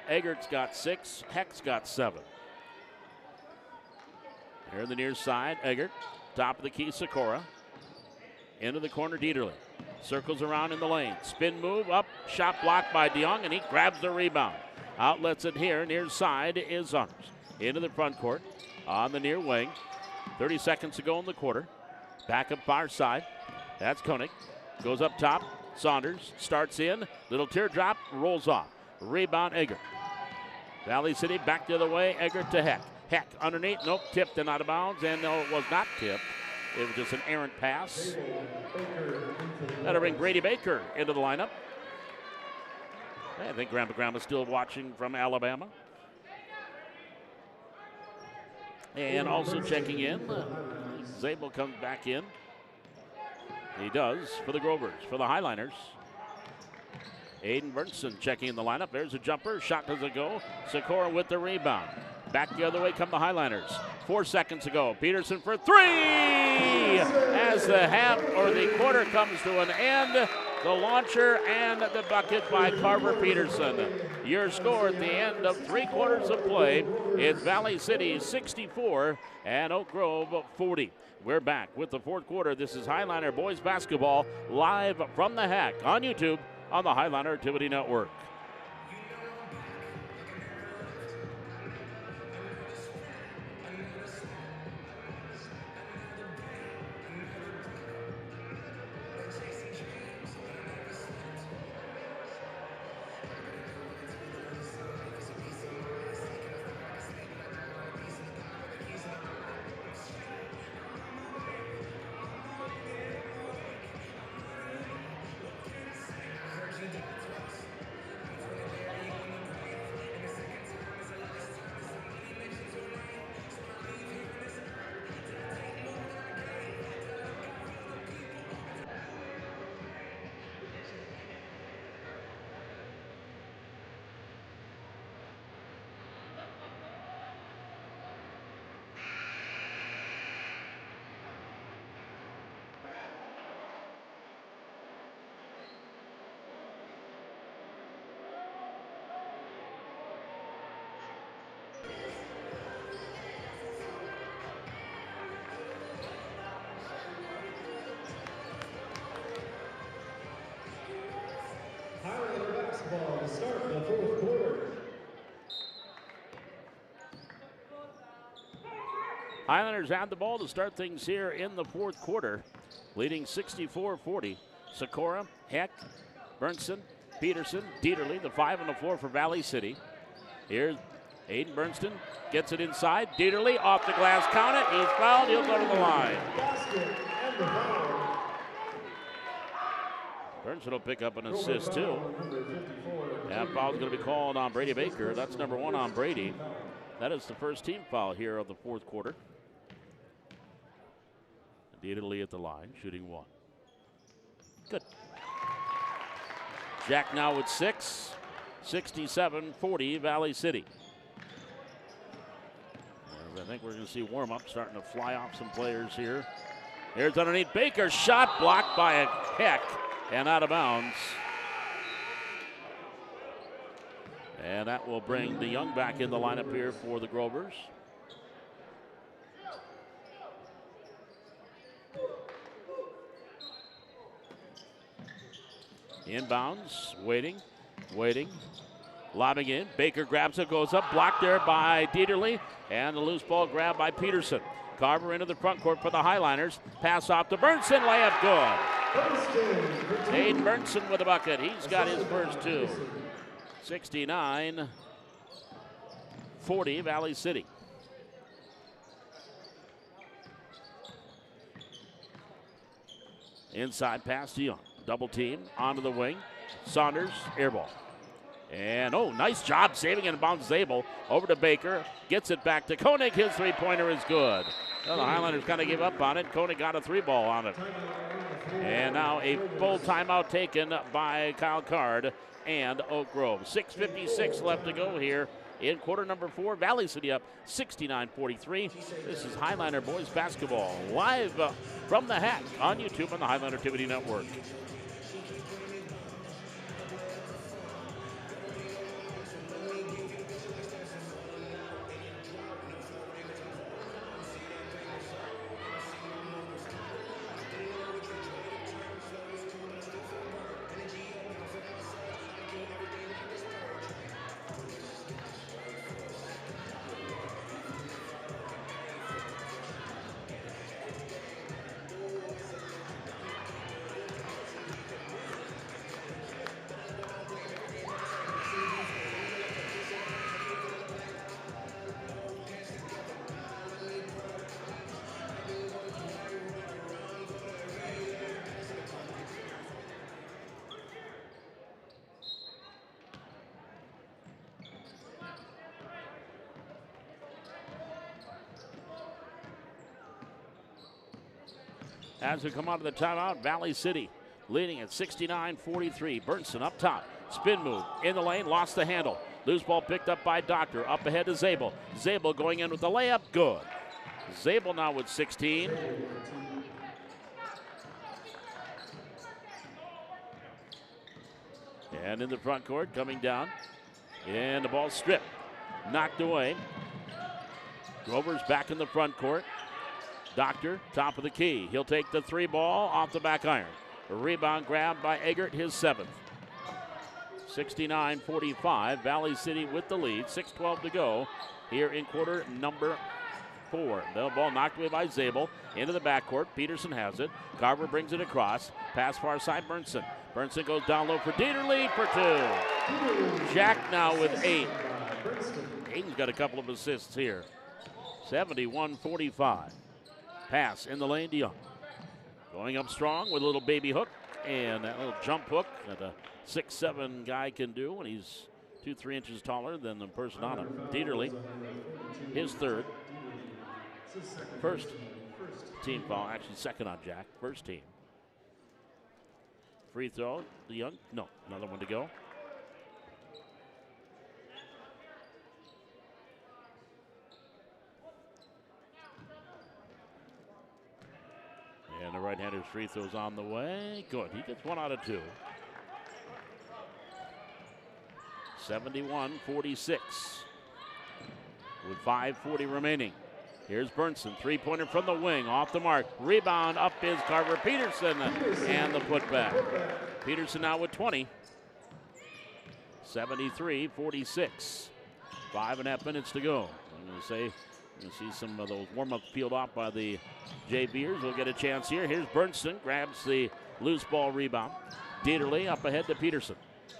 Eggert's got 6, Heck's got 7. Here on the near side, Eggert, top of the key, Sikora. Into the corner, Dieterle. Circles around in the lane. Spin move, up, shot blocked by DeYoung, and he grabs the rebound. Outlets it here, near side is Saunders. Into the front court, on the near wing. 30 seconds to go in the quarter. Back up far side. That's Koenig. Goes up top. Saunders starts in. Little teardrop, rolls off. Rebound, Eggert. Valley City back the other way. Eggert to Heck. Heck underneath. Nope, tipped and out of bounds. And no, it was not tipped. It was just an errant pass. That'll bring Brady Baker into the lineup. I think Grandpa's still watching from Alabama. And also checking in, Zabel comes back in. He does for the Grovers. For the Highliners, Aiden Bernson checking in the lineup. There's a jumper. Shot doesn't go. Sikora with the rebound. Back the other way come the Highliners. 4 seconds to go. Peterson for 3! As the half or the quarter comes to an end, the launcher and the bucket by Carver Peterson. Your score at the end of 3 quarters of play is Valley City 64 and Oak Grove 40. We're back with the 4th quarter. This is Highliner Boys Basketball live from the Hack on YouTube on the Highliner Activity Network. To start the 4th quarter. Highlanders have the ball to start things here in the 4th quarter, leading 64-40. Sikora, Heck, Bernson, Peterson, Dieterle, the 5 on the floor for Valley City. Here's Aiden Bernston, gets it inside. Dieterle off the glass, count it. He's fouled, he'll go to the line. Basket and the foul. Bernson will pick up an assist too. And foul's going to be called on Brady Baker. That's number 1 on Brady. That is the first team foul here of the 4th quarter. Dieterle at the line, shooting 1. Good. Jack now with 6. 67-40 Valley City. I think we're going to see warm-up starting to fly off some players here. Here's underneath Baker. Shot blocked by a Heck and out of bounds. And that will bring DeYoung back in the lineup here for the Grovers. Inbounds, waiting. Lobbing in, Baker grabs it, goes up, blocked there by Dieterle, and the loose ball grabbed by Peterson. Carver into the front court for the Highliners. Pass off to Bernson, layup good. Aiden Bernson with a bucket. He's got his first 2. 69-40 Valley City. Inside pass to Young. Double team onto the wing. Saunders, air ball. And nice job saving it in bounds. Zabel over to Baker. Gets it back to Koenig. His 3-pointer is good. Well, the Highlanders kind of give up on it. Koenig got a 3-ball on it. And now a full timeout taken by Kyle Card and Oak Grove. 6:56 left to go here in quarter number 4. Valley City up 69-43. This is Highliner Boys Basketball live from the hat on YouTube on the Highliner TV Network. As we come out of the timeout, Valley City leading at 69-43. Burnson up top. Spin move in the lane, lost the handle. Loose ball picked up by Doctor. Up ahead to Zabel. Zabel going in with the layup. Good. Zabel now with 16. And in the front court, coming down. And the ball stripped. Knocked away. Grover's back in the front court. Doctor, top of the key. He'll take the 3 ball off the back iron. A rebound grabbed by Eggert, his 7th. 69-45, Valley City with the lead. 6:12 to go here in quarter number 4. The ball knocked away by Zabel. Into the backcourt. Peterson has it. Carver brings it across. Pass far side, Burnson. Burnson goes down low for Dieterle for 2. Jack now with 8. Hayden's got a couple of assists here. 71-45. Pass in the lane to Young. Going up strong with a little baby hook and that little jump hook that a 6'7" guy can do when he's 2-3 inches taller than the person on him. Dieterle, his 3rd. First team foul, actually 2nd on Jack, 1st team. Free throw, the Young, no, another one to go. And the right-hander's free throw's on the way. Good. He gets 1 out of 2. 71-46. With 5:40 remaining. Here's Burnson. 3-pointer from the wing. Off the mark. Rebound. Up is Carver Peterson. And the putback. Peterson now with 20. 73-46. 5.5 minutes to go. I'm going to say, you see some of those warm-ups peeled off by the JVers. We'll get a chance here. Here's Burnson, grabs the loose ball rebound. Dieterle up ahead to Peterson.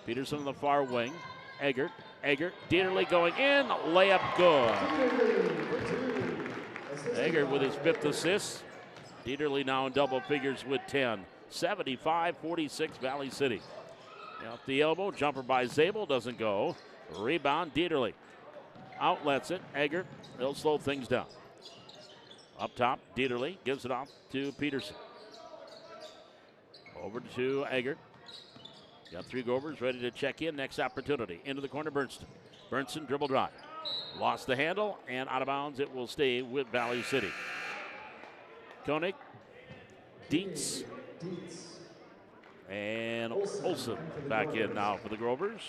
Peterson on the far wing. Eggert, Dieterle going in. Layup good. Eggert with his 5th assist. Dieterle now in double figures with 10. 75-46 Valley City. Off the elbow, jumper by Zabel, doesn't go. Rebound, Dieterle. Outlets it, Eggert. He'll slow things down. Up top, Dieterle gives it off to Peterson. Over to Eggert. Got 3 Grovers ready to check in. Next opportunity. Into the corner, Burnson. Burnson dribble drive. Lost the handle and out of bounds. It will stay with Valley City. Koenig, Dietz, and Olsen back in now for the Grovers.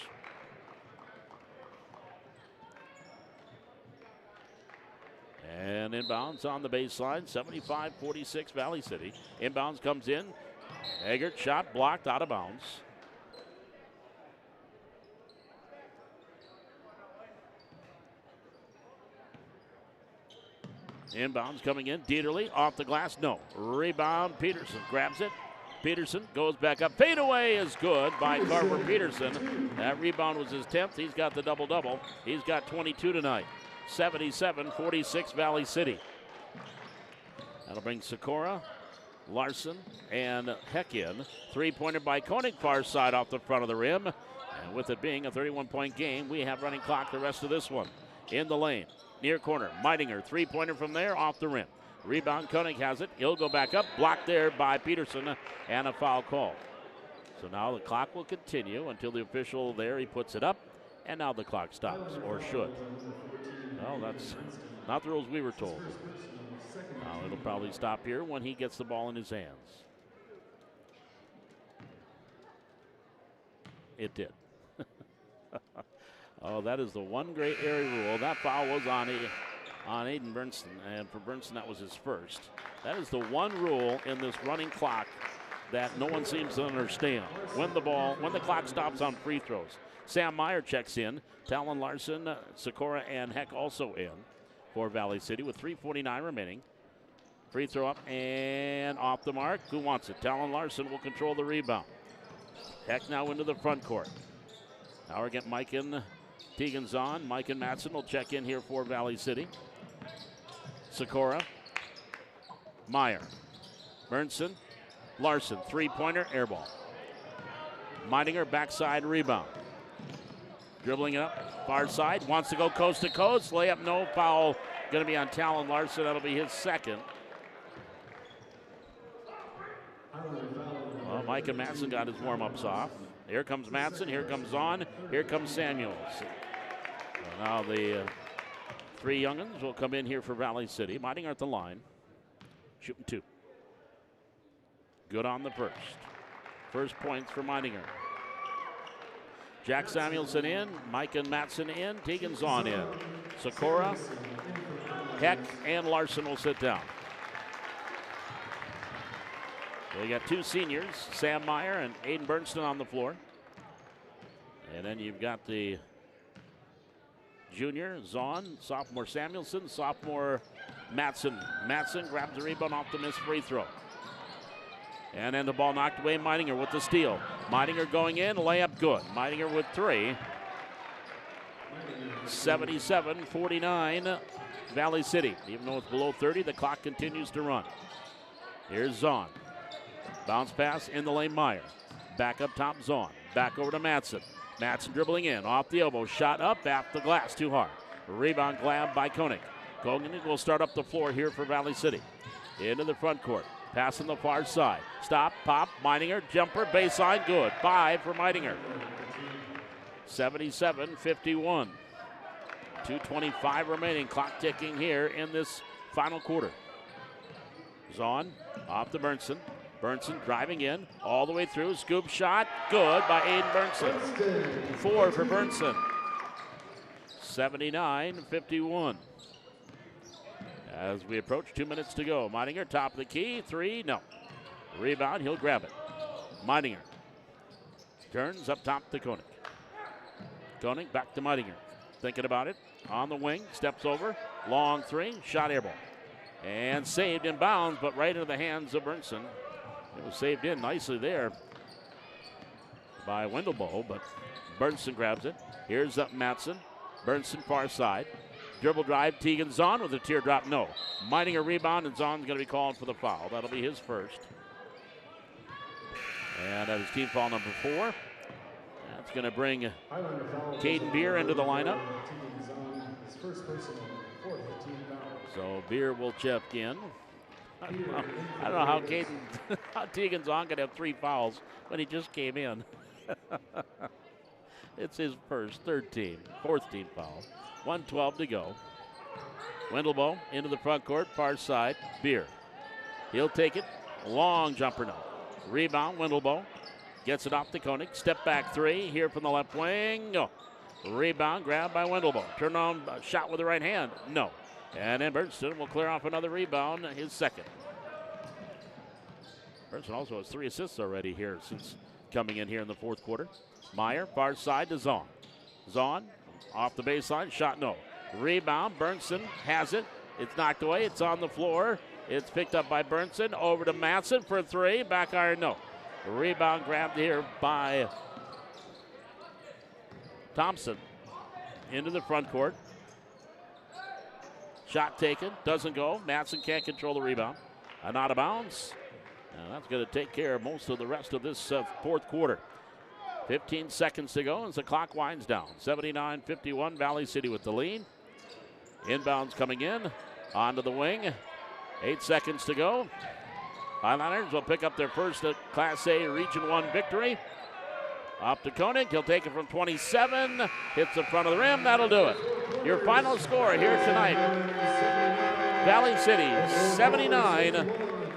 And inbounds on the baseline, 75-46 Valley City. Inbounds comes in. Eggert shot blocked out of bounds. Inbounds coming in. Dieterle off the glass. No. Rebound. Peterson grabs it. Peterson goes back up. Fade away is good by Carver Peterson. That rebound was his 10th. He's got the double-double. He's got 22 tonight. 77-46 Valley City. That'll bring Sikora, Larson, and Heck in. 3-pointer by Koenig, far side off the front of the rim. And with it being a 31-point game, we have running clock the rest of this one. In the lane, near corner, Meidinger, 3-pointer from there, off the rim. Rebound, Koenig has it. He'll go back up, blocked there by Peterson, and a foul call. So now the clock will continue until the official there, he puts it up. And now the clock stops, or should. Well, that's not the rules we were told. Now it'll probably stop here when he gets the ball in his hands. It did. Oh, that is the one great area rule. That foul was on Aiden Bernson, and for Bernson, that was his first. That is the one rule in this running clock that no one seems to understand. When the clock stops on free throws. Sam Meyer checks in. Talon Larson, Sikora, and Heck also in for Valley City with 3:49 remaining. Free throw up and off the mark. Who wants it? Talon Larson will control the rebound. Heck now into the front court. Now we're getting Mike and Tegan's on. Mike and Matson will check in here for Valley City. Sikora, Meyer, Bernson, Larson, three-pointer, air ball. Meidinger, backside rebound. Dribbling it up, far side, wants to go coast to coast. Layup, no, foul. Going to be on Talon Larson. That'll be his second. Well, Mike and Matson got his warm-ups off. Here comes Matson, here comes on, here comes Samuels. Now the three young'uns will come in here for Valley City. Meidinger at the line, shooting two. Good on the first. First points for Meidinger. Jack Samuelson in, Mike and Matson in, Tegan's on in. Sikora, Heck, and Larson will sit down. So we got two seniors, Sam Meyer and Aiden Bernson on the floor. And then you've got the junior, Zahn, sophomore Samuelson, sophomore Matson. Matson grabs the rebound off the missed free throw. And then the ball knocked away, Meidinger with the steal. Meidinger going in, layup good. Meidinger with three. 77-49, Valley City. Even though it's below 30, the clock continues to run. Here's Zahn. Bounce pass in the lane, Meyer. Back up top, Zahn. Back over to Matson. Matson dribbling in, off the elbow. Shot up, off the glass, too hard. Rebound grabbed by Koenig. Koenig will start up the floor here for Valley City. Into the front court. Pass on the far side. Stop, pop, Meidinger, jumper, baseline, good. 5 for Meidinger. 77-51. 2:25 remaining. Clock ticking here in this final quarter. Zahn off to Bernson. Bernson driving in all the way through. Scoop shot. Good by Aiden Bernson. 4 for Bernson. 79-51. As we approach 2 minutes to go. Meidinger, top of the key. 3, no. Rebound, he'll grab it. Meidinger turns up top to Koenig. Koenig back to Meidinger. Thinking about it. On the wing, steps over. Long 3, shot air ball. And saved in bounds, but right into the hands of Bernson. It was saved in nicely there by Wendelboe, but Bernson grabs it. Here's up Matson. Bernson far side. Dribble drive, Tegan Zahn with a teardrop, no. Meidinger rebound, and Zahn's going to be called for the foul. That'll be his first. And that is team foul number 4. That's going to bring Caden Beer into the lineup. So Beer will check in. I don't know how Tegan Zahn could have 3 fouls when he just came in. It's his first, fourth team foul. 1:12 to go. Wendelboe into the front court, far side. Beer. He'll take it. Long jumper now. Rebound, Wendelboe. Gets it off to Koenig. Step back 3 here from the left wing. No. Rebound grabbed by Wendelboe. Turn on shot with the right hand. No. And then Bernson will clear off another rebound, his second. Bernson also has 3 assists already here since coming in here in the fourth quarter. Meyer, far side to Zahn. Zahn off the baseline, shot no. Rebound, Bernson has it. It's knocked away, it's on the floor. It's picked up by Bernson, over to Matson for 3, back iron no. Rebound grabbed here by Thompson into the front court. Shot taken, doesn't go. Matson can't control the rebound. And out of bounds. And that's going to take care of most of the rest of this fourth quarter. 15 seconds to go as the clock winds down. 79-51, Valley City with the lead. Inbounds coming in, onto the wing. 8 seconds to go. Highlanders will pick up their first Class A Region 1 victory. Up to Koenig. He'll take it from 27. Hits the front of the rim. That'll do it. Your final score here tonight. Valley City 79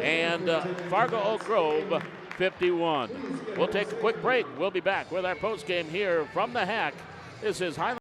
and Fargo Oak Grove 51. We'll take a quick break. We'll be back with our postgame here from the Hack. This is Highland.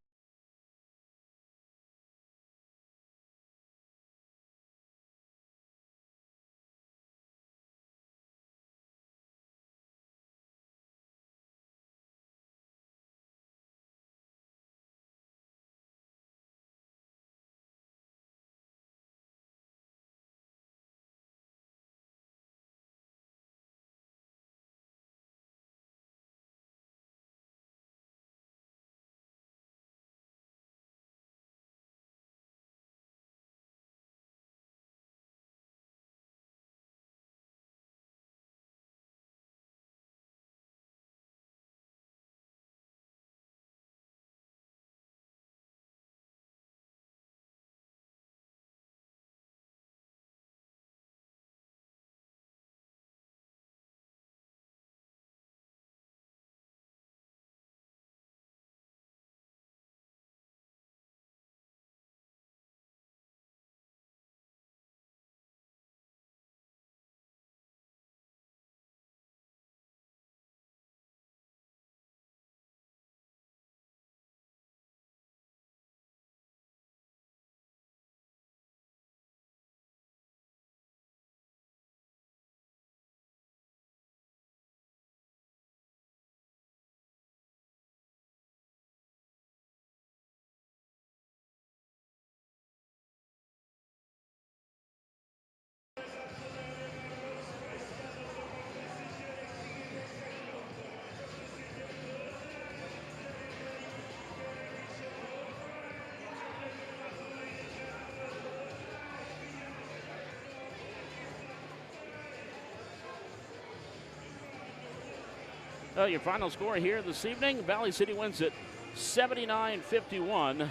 Your final score here this evening, Valley City wins it 79-51.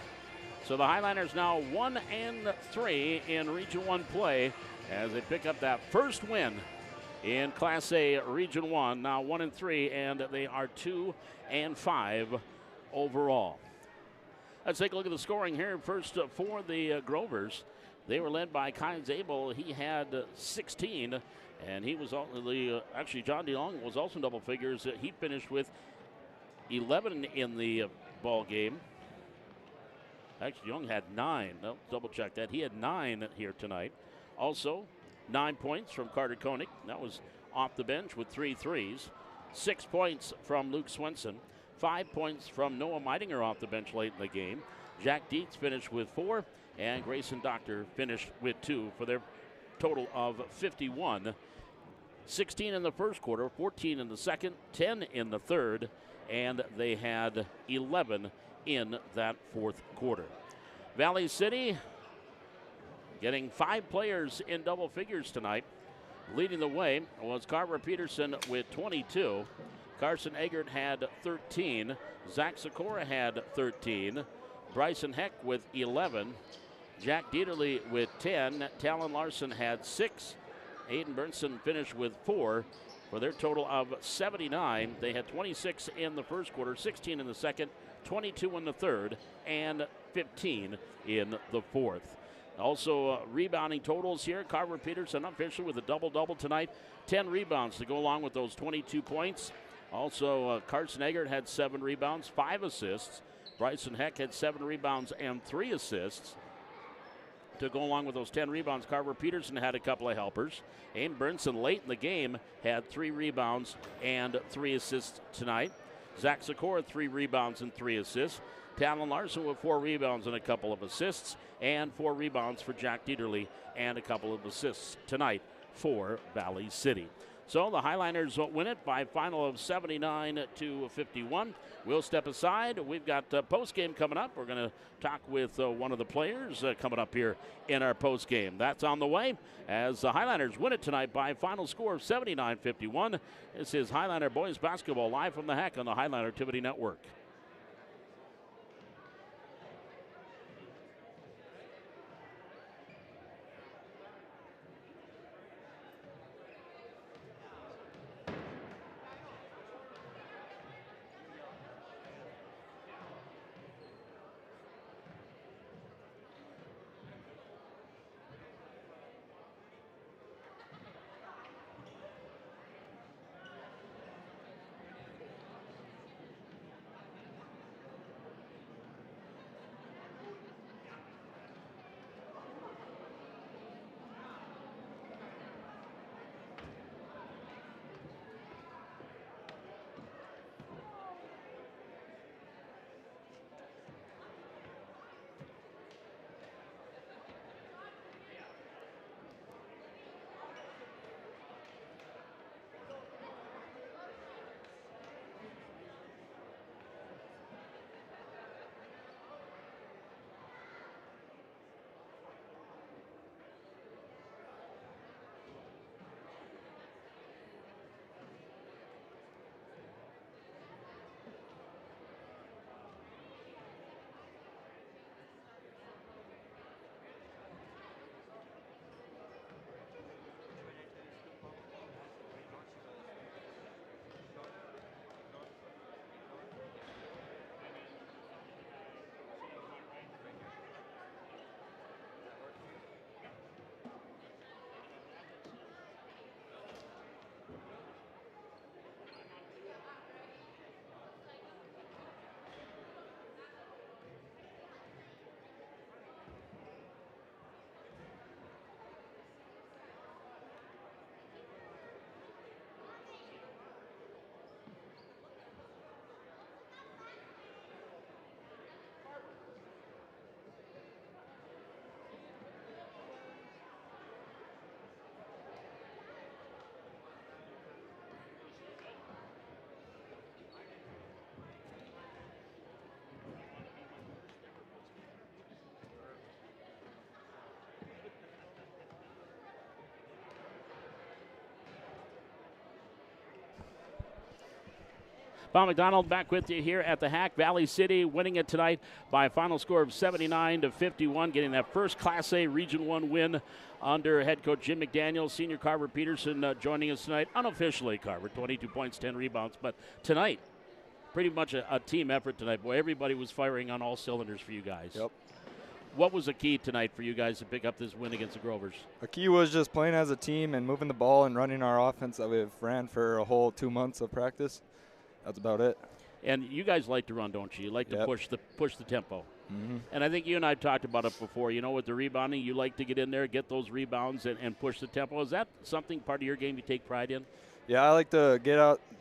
So the Highlanders now 1-3 in Region 1 play as they pick up that first win in Class A Region 1. Now 1-3, and they are 2-5 overall. Let's take a look at the scoring here. First for the Grovers. They were led by Kynes Abel. He had 16. And he was actually John DeLong was also in double figures. He finished with 11 in the ball game. Actually, Young had 9. No, double check that. He had 9 here tonight. Also, 9 points from Carter Koenig. That was off the bench with 3 threes. 6 points from Luke Swenson. 5 points from Noah Meidinger off the bench late in the game. Jack Dietz finished with 4, and Grayson Doctor finished with 2 for their total of 51. 16 in the first quarter, 14 in the second, 10 in the third, and they had 11 in that fourth quarter. Valley City getting 5 players in double figures tonight. Leading the way was Carver Peterson with 22. Carson Eggert had 13. Zach Sikora had 13. Bryson Heck with 11. Jack Dieterle with 10. Talon Larson had 6. Aiden Burnson finished with 4 for their total of 79. They had 26 in the first quarter, 16 in the second, 22 in the third, and 15 in the fourth. Also, rebounding totals here. Carver Peterson officially with a double-double tonight. 10 rebounds to go along with those 22 points. Also, Carson Eggert had 7 rebounds, 5 assists. Bryson Heck had 7 rebounds and 3 assists. To go along with those 10 rebounds, Carver Peterson had a couple of helpers. Aiden Burnson late in the game had 3 rebounds and 3 assists tonight. Zach Sikora 3 rebounds and 3 assists. Talon Larson with 4 rebounds and a couple of assists, and 4 rebounds for Jack Dieterle and a couple of assists tonight for Valley City. So the Highlanders win it by a final of 79-51. We'll step aside. We've got postgame coming up. We're going to talk with one of the players coming up here in our postgame. That's on the way as the Highlanders win it tonight by a final score of 79-51. This is Highlander Boys Basketball live from the Hack on the Highlander Activity Network. Paul McDonald back with you here at the Hack. Valley City winning it tonight by a final score of 79-51, getting that first Class A Region 1 win under head coach Jim McDaniel. Senior Carver Peterson joining us tonight. Unofficially, Carver, 22 points, 10 rebounds. But tonight, pretty much a team effort tonight. Boy, everybody was firing on all cylinders for you guys. Yep. What was the key tonight for you guys to pick up this win against the Grovers? The key was just playing as a team and moving the ball and running our offense that we've ran for a whole 2 months of practice. That's about it. And you guys like to run, don't you? You like to push the tempo. Mm-hmm. And I think you and I talked about it before. You know, with the rebounding, you like to get in there, get those rebounds, and push the tempo. Is that something part of your game you take pride in? Yeah, I like to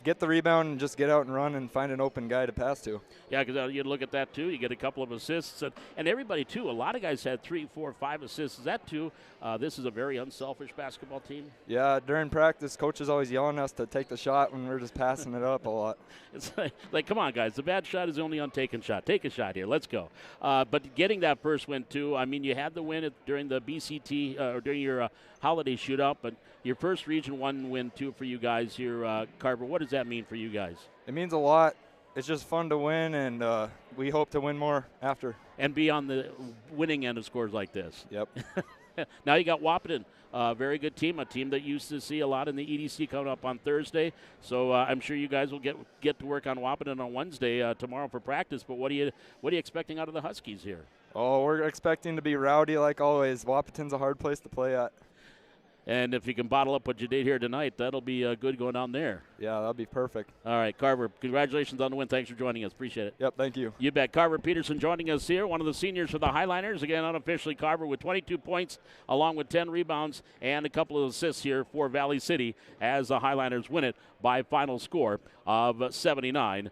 get the rebound and just get out and run and find an open guy to pass to. Yeah, because you look at that, too. You get a couple of assists. And everybody, too, a lot of guys had 3, 4, 5 assists. Is that, too, this is a very unselfish basketball team? Yeah, during practice, coach is always yelling at us to take the shot when we're just passing it up a lot. It's like, come on, guys. The bad shot is the only untaken shot. Take a shot here. Let's go. But getting that first win, too, I mean, you had the win during the BCT or during your holiday shootout, but your first Region 1 win, too, for you guys here, Carver. What does that mean for you guys? It means a lot. It's just fun to win, and we hope to win more after. And be on the winning end of scores like this. Yep. Now you got Wahpeton, a very good team, a team that used to see a lot in the EDC coming up on Thursday. So I'm sure you guys will get to work on Wahpeton on Wednesday tomorrow for practice. But what are you expecting out of the Huskies here? Oh, we're expecting to be rowdy like always. Wahpeton's a hard place to play at. And if you can bottle up what you did here tonight, that'll be good going down there. Yeah, that'll be perfect. All right, Carver, congratulations on the win. Thanks for joining us. Appreciate it. Yep, thank you. You bet. Carver Peterson joining us here, one of the seniors for the Highliners. Again, unofficially Carver with 22 points along with 10 rebounds and a couple of assists here for Valley City as the Highliners win it by a final score of 79-51.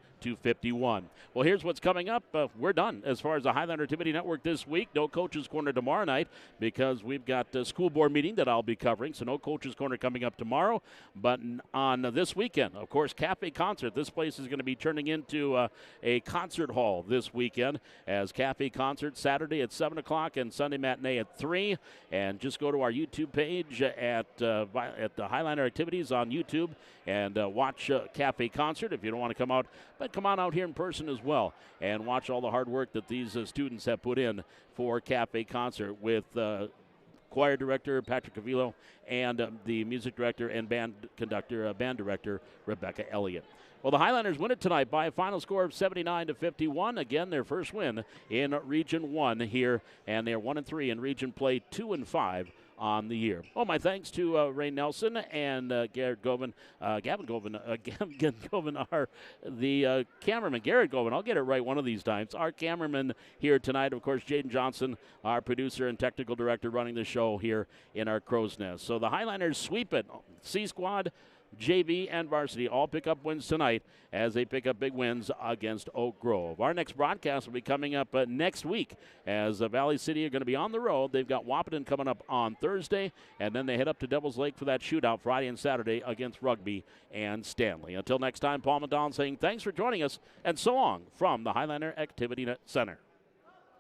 Well, here's what's coming up. We're done as far as the Highlander Activity Network this week. No Coaches Corner tomorrow night because we've got a school board meeting that I'll be covering, so no Coaches Corner coming up tomorrow. But on this weekend, of course, Cafe Concert. This place is going to be turning into a concert hall this weekend as Cafe Concert Saturday at 7 o'clock and Sunday matinee at 3. And just go to our YouTube page at the Highlander Activities on YouTube and watch Cafe Concert if you don't want to come out. But come on out here in person as well and watch all the hard work that these students have put in for Cafe Concert with choir director Patrick Avilo and the music director and band director Rebecca Elliott. Well, the Highlanders win it tonight by a final score of 79-51. Again, their first win in Region 1 here, and they're 1-3 in Region Play, 2-5 on the year. Oh, my thanks to Ray Nelson and Garrett Govan. Gavin Govan are the cameraman. Garrett Govan, I'll get it right one of these times. Our cameraman here tonight, of course, Jaden Johnson, our producer and technical director running the show here in our Crow's Nest. So the Highlanders sweep it. C-Squad, JV, and Varsity all pick up wins tonight as they pick up big wins against Oak Grove. Our next broadcast will be coming up next week as Valley City are going to be on the road. They've got Wahpeton coming up on Thursday, and then they head up to Devil's Lake for that shootout Friday and Saturday against Rugby and Stanley. Until next time, Paul McDonald saying thanks for joining us, and so long from the Highlander Activity Center.